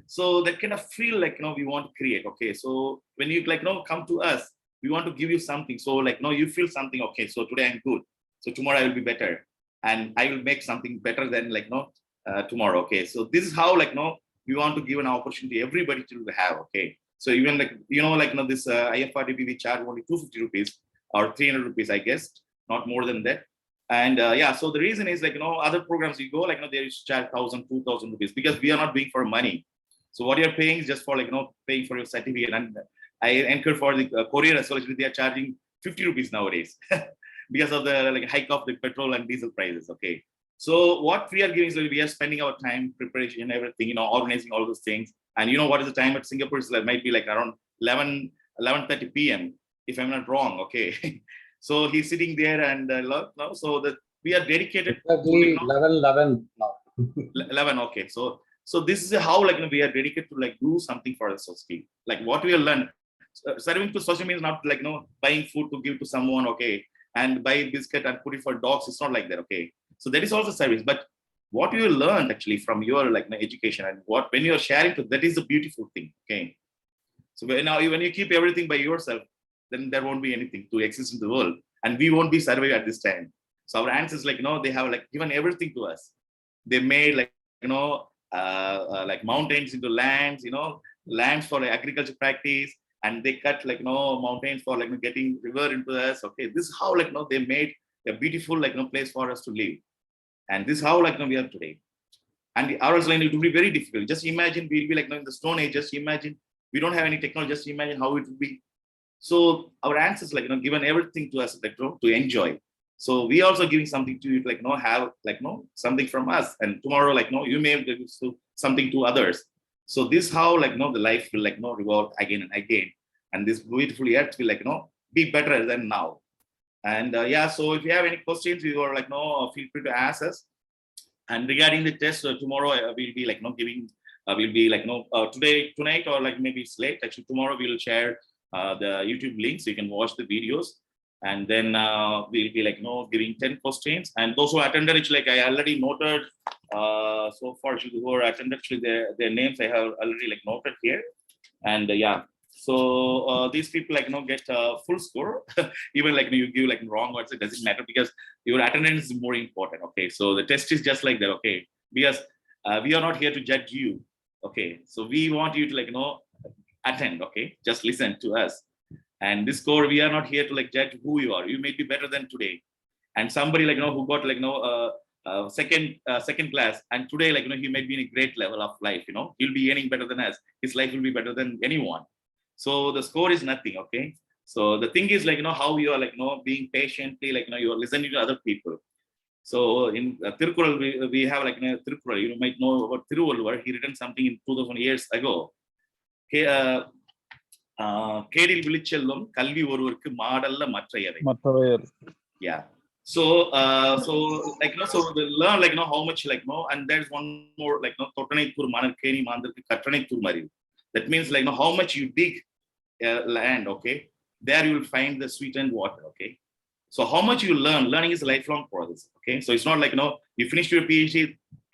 So that kind of feel like we want to create. Okay, so when you like come to us, we want to give you something. So like you feel something. Okay, so today I'm good. So tomorrow I will be better, and I will make something better than like tomorrow. Okay, so this is how like we want to give an opportunity everybody to have. Okay, so even like this IFRDP we charge only 250 rupees or 300 rupees, I guess, not more than that. And yeah, so the reason is like other programs you go like they used to charge 1,000, 2,000 rupees, because we are not doing for money. So what you're paying is just for like paying for your certificate. And I encourage for the courier as well, they are charging 50 rupees nowadays because of the like hike of the petrol and diesel prices. Okay. So what we are giving is we are spending our time, preparation, everything, organizing all those things. And what is the time at Singapore? It's like, might be like around 11:30 p.m. if I'm not wrong. Okay. So he's sitting there and so that we are dedicated. Exactly 11 now. 11. Okay. So this is how like we are dedicated to like do something for the society. Like what we have learned, serving to society means not like buying food to give to someone. Okay. And buy biscuit and put it for dogs. It's not like that. Okay. So that is also service, but what you learned actually from your like education and when you're sharing to, that is a beautiful thing. Okay. So when you keep everything by yourself, then there won't be anything to exist in the world, and we won't be surviving at this time. So our ancestors like they have like given everything to us. They made like like mountains into lands, lands for like, agriculture practice, and they cut like mountains for like getting river into us. Okay, this is how like they made a beautiful like place for us to live. And this is how like we are today. And ours line it will be very difficult. Just imagine we'll be like in the Stone Age. Just imagine we don't have any technology. Just imagine how it would be. So our ancestors like given everything to us like to enjoy. So we also giving something to you like have like something from us. And tomorrow like you may give something to others. So this how like the life will like revolve again and again. And this beautiful earth will like be better than now. And yeah, so if you have any questions, you are like feel free to ask us. And regarding the test, tomorrow we'll be like giving we'll be like tonight or like maybe it's late. Actually, tomorrow we'll share the YouTube link so you can watch the videos. And then we'll be like giving 10 questions. And those who attended, it's like I already noted so far who are attended, actually their names I have already like noted here. And yeah. So these people like get full score. Even like you give like wrong words, it doesn't matter because your attendance is more important. Okay, so the test is just like that. Okay, because we are not here to judge you. Okay, so we want you to like attend. Okay, just listen to us. And this score, we are not here to like judge who you are. You may be better than today. And somebody like who got like second class, and today, like, he might be in a great level of life, he'll be earning better than us. His life will be better than anyone. So the score is nothing. Okay, so the thing is, like, how you are, like, being patiently, like, you are listening to other people. So in Tirukural, we have, like, Tirukural, you might know about Tiruvalluvar. He written something in 2000 years ago. Okay, கேடில் விழிச்செல்வம் கல்வி ஒருவருக்கு மாடல்ல மற்றையவை. Yeah. So like, so they learn, like, how much, like, and there's one more, like, தொட்டனை தூர் மணல் கேணி மாந்தருக்கு கற்றனை தூர் மறிவு. That means, like, how much you dig land, okay, there you will find the sweetened water. Okay, so how much you learning is a lifelong process. Okay, so it's not like, you finished your PhD,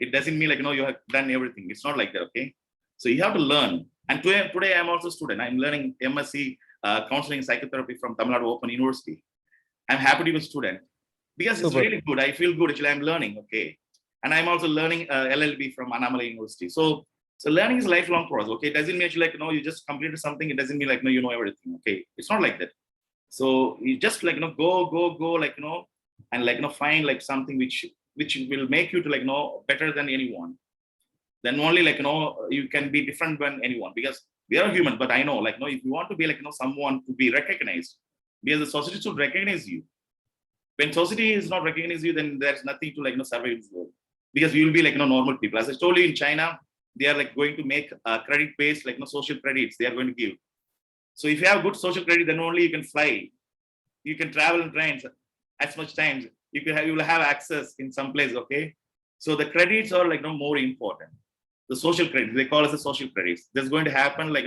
it doesn't mean, like, you have done everything. It's not like that. Okay, so you have to learn. And today I'm also a student. I'm learning MSc counseling psychotherapy from Tamil Nadu Open University. I'm happy to be a student because it's really good. I feel good actually. I'm learning. Okay, and I'm also learning LLB from Annamalai University. So learning is a lifelong process. Okay, it doesn't mean, like, you just completed something. It doesn't mean, like, you know everything. Okay, it's not like that. So you just, like, go, like, and, like, find, like, something which will make you to, like, better than anyone. Then only, like, you can be different than anyone, because we are human. But I know, like, if you want to be, like, someone to be recognized, because the society should recognize you. When society is not recognizing you, then there's nothing to, like, survive this world, because you will be, like, normal people. As I told you, in China, they are, like, going to make credit based, like, social credits they are going to give. So if you have good social credit, then only you can fly, you can travel in trains as much times, you will have access in some place. Okay, so the credits are, like, more important. The social credits, they call us the social credits. That's going to happen, like,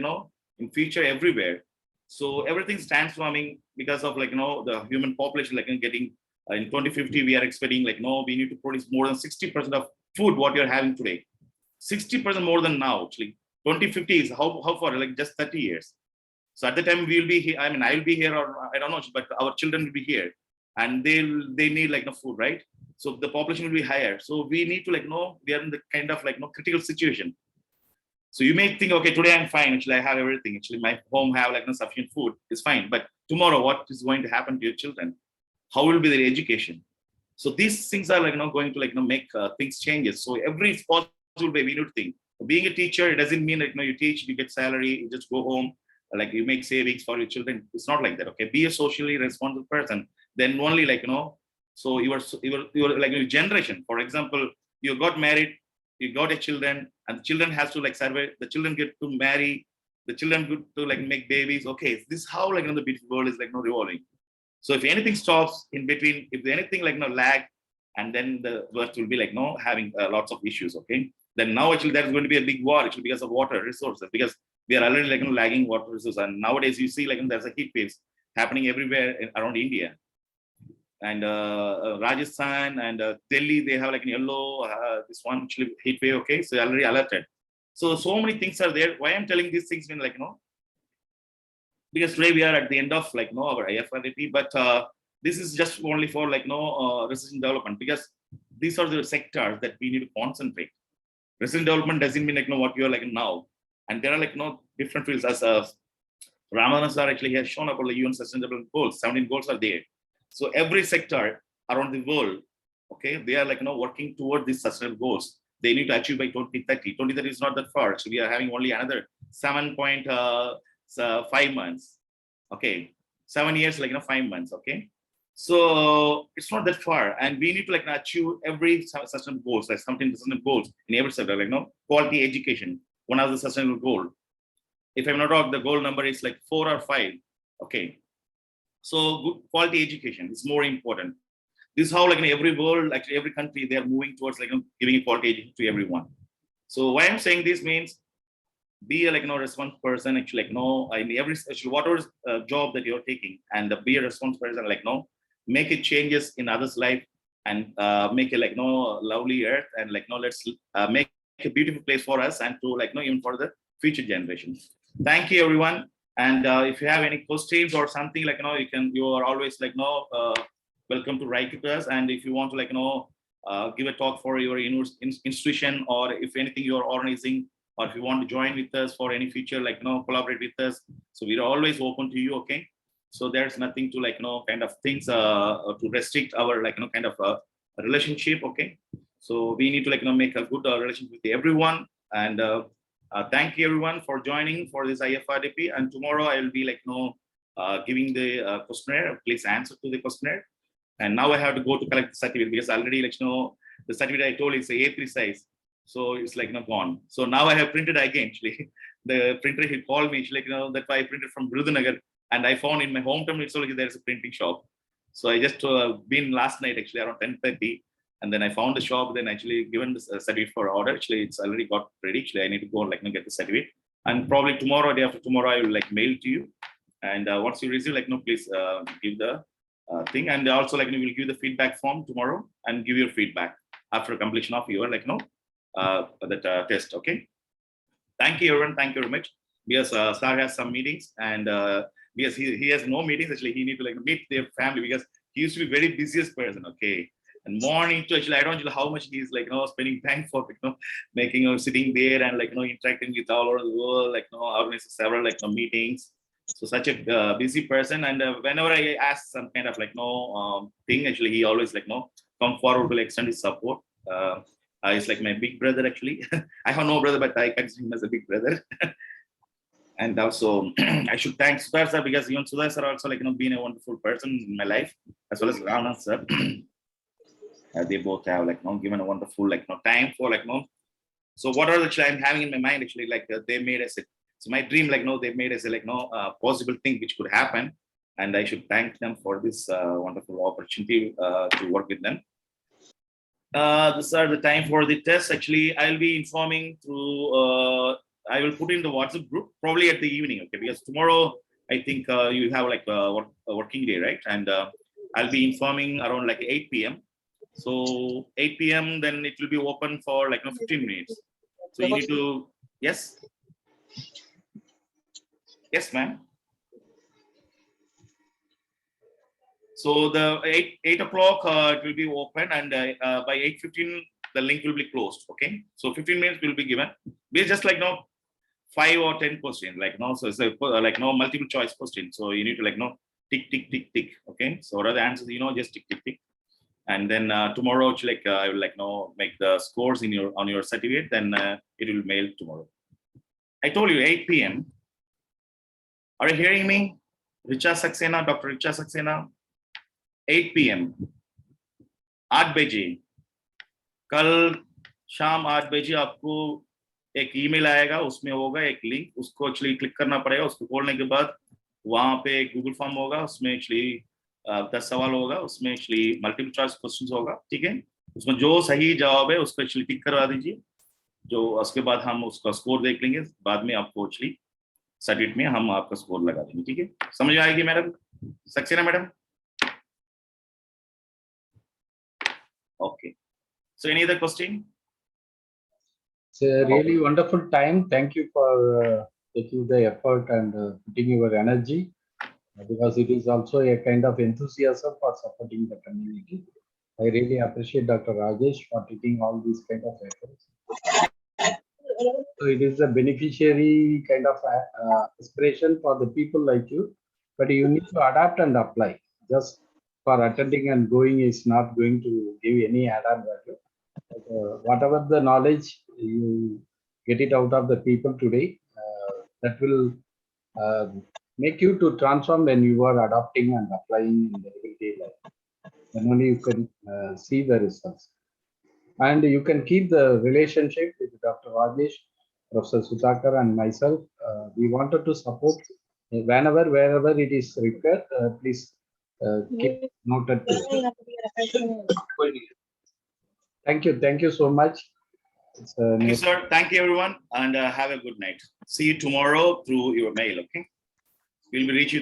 in future everywhere. So everything's transforming because of, like, the human population, like, getting in 2050 we are expecting, like, we need to produce more than 60% of food what you're having today. 60% more than now. Actually 2050 is how far, like, just 30 years. So at the time we will be here, I mean, I will be here, or I don't know, but our children will be here, and they need, like, food, right? So the population will be higher. So we need to, like, we are in the kind of, like, critical situation. So you may think, okay, today I'm fine. Actually, I have everything. Actually, my home have, like, sufficient food. It's fine. But tomorrow, what is going to happen to your children? How will be their education? So these things are, like, going to, like, make things changes. So every possible way we need to think. Being a teacher, it doesn't mean, like, you teach, you get salary, you just go home, like, you make savings for your children. It's not like that. Okay, be a socially responsible person. Then only, like, so your like, your generation, for example, you got married, you got a children, and the children has to, like, survey, the children get to marry, the children get to, like, make babies. Okay, this is how, like, the beautiful world is, like, revolving. So if anything stops in between, if anything, like, lag, and then the earth will be, like, having lots of issues. Okay, then now actually there's going to be a big war actually because of water resources, because we are already, like, lagging water resources. And nowadays you see, like, there's a heat waves happening everywhere around India. And Rajasthan and Delhi, they have, like, an yellow, this one heat wave. Okay, so already alerted. So many things are there. Why I'm telling these things, mean, like, because today we are at the end of, like, our IFRDP, but this is just only for, like, research and development, because these are the sectors that we need to concentrate. Research and development doesn't mean, like, what you are, like, now. And there are, like, different fields. As Ramanathan sir actually has shown about the UN sustainable goals. 17 goals are there. So every sector around the world, okay, they are, like, working toward these sustainable goals. They need to achieve by 2030. 2030 is not that far. So we are having only another 7.5 months. Okay, 7 years, like, 5 months. Okay, so it's not that far, and we need to, like, achieve every sustainable goals, like 17 sustainable goals in every sector. Like, quality education, one of the sustainable goal. If I'm not wrong, the goal number is, like, 4 or 5. Okay, so good quality education is more important. This is how, like, in every world, like, every country, they are moving towards, like, giving a quality education to everyone. So why I'm saying this means, be a, like, responsible person. Actually, like, I mean, actually, whatever job that you're taking, and be a responsible person, like, make it changes in others' life, and make it, like, lovely earth, and, like, let's make a beautiful place for us, and to, like, even for the future generations. Thank you, everyone. And if you have any questions or something, like, you are always, like, welcome to write to us. And if you want to, like, give a talk for your institution, or if anything you are organizing, or if you want to join with us for any future, like, collaborate with us, so we are always open to you. Okay, so there's nothing to, like, kind of things to restrict our, like, kind of relationship. Okay, So we need to like make a good relationship with everyone. And thank you everyone for joining for this IFRDP. And tomorrow I will be like giving the questionnaire. Please answer to the questionnaire. And now I have to go to collect the certificate because already like the certificate I told is A3 size. So it's like gone. So now I have printed again. Actually, the printer he called me. Like that's why I printed from Virudhunagar, and I found in my hometown it's only there's a printing shop. So I just been last night actually around 10:30, and then I found the shop. Then actually given the certificate for order. Actually, it's already got ready. Actually, I need to go like get the certificate, and probably tomorrow, day after tomorrow, I will like mail to you. And once you receive, like please give the thing, and also like we will give the feedback form tomorrow and give your feedback after completion of your that test. Okay. Thank you, everyone. Thank you very much. Because Star has some meetings, and because he has no meetings, actually, he need to like meet their family because he used to be very busiest person. Okay. And morning to actually, I don't know how much he's like spending time for making sitting there and like interacting with all over the world, like organizing several meetings. So such a busy person, and whenever I ask some kind of thing, actually he always come forward to extend his support. He's like my big brother actually. I have no brother, but I consider him as a big brother. And also I should thank Sudhar sir because even Sudhar sir also been a wonderful person in my life, as well as Ramanathan sir. They both have given a wonderful time for So what are the I'm having in my mind actually they made us so my dream they made us a possible thing which could happen, and I should thank them for this wonderful opportunity to work with them. This are the time for the test. Actually, I'll be informing through. I will put in the WhatsApp group probably at the evening. Okay, because tomorrow I think you have a working day, right? And I'll be informing around 8 p.m. So 8 p.m. then it will be open for 15 minutes. So you need to yes, ma'am. So the 8 o'clock it will be open, and by 8:15 the link will be closed. Okay, so 15 minutes will be given. We're just 5 or 10 questions, so it's multiple choice question. So you need to tick tick tick tick. Okay, so what are the answers? Just tick tick tick, and then tomorrow I will make the scores in on your certificate. Then it will mail tomorrow. I told you 8 p.m. Are you hearing me? Richa Saxena, Dr. Richa Saxena. 8 p.m. 8 बजे कल शाम 8 बजे आपको एक email आएगा, उसमें होगा एक लिंक, उसको एक्चुअली क्लिक करना पड़ेगा। उसको खोलने के बाद वहां पे एक गूगल फॉर्म होगा, उसमें एक्चुअली 10 सवाल होगा, उसमें एक्चुअली मल्टीपल चॉइस क्वेश्चंस होगा। ठीक है, उसमें जो सही जवाब है उसको एक्चुअली टिक करवा दीजिए। जो उसके बाद हम उसका स्कोर देख लेंगे, बाद में आपको एक्चुअली सर्टिफिकेट में हम आपका स्कोर लगा देंगे। ठीक है, समझ आएगी madam Saxena madam? Okay. So any other question? It's a really wonderful time. Thank you for taking the effort and putting your energy, because it is also a kind of enthusiasm for supporting the community. I really appreciate Dr. Rajesh for taking all these kind of efforts. So it is a beneficiary kind of aspiration for the people like you, but you need to adapt and apply. Just for attending and going is not going to give any add-on value. Whatever the knowledge you get it out of the people today, that will make you to transform when you are adopting and applying in the everyday life. Then only you can see the results. And you can keep the relationship with Dr. Rajesh, Professor Sudhakar, and myself. We wanted to support wherever it is required. Please keep noted. Thank you so much. Thank you, sir. Thank you, everyone, and have a good night. See you tomorrow through your mail. Okay, we'll be reaching you.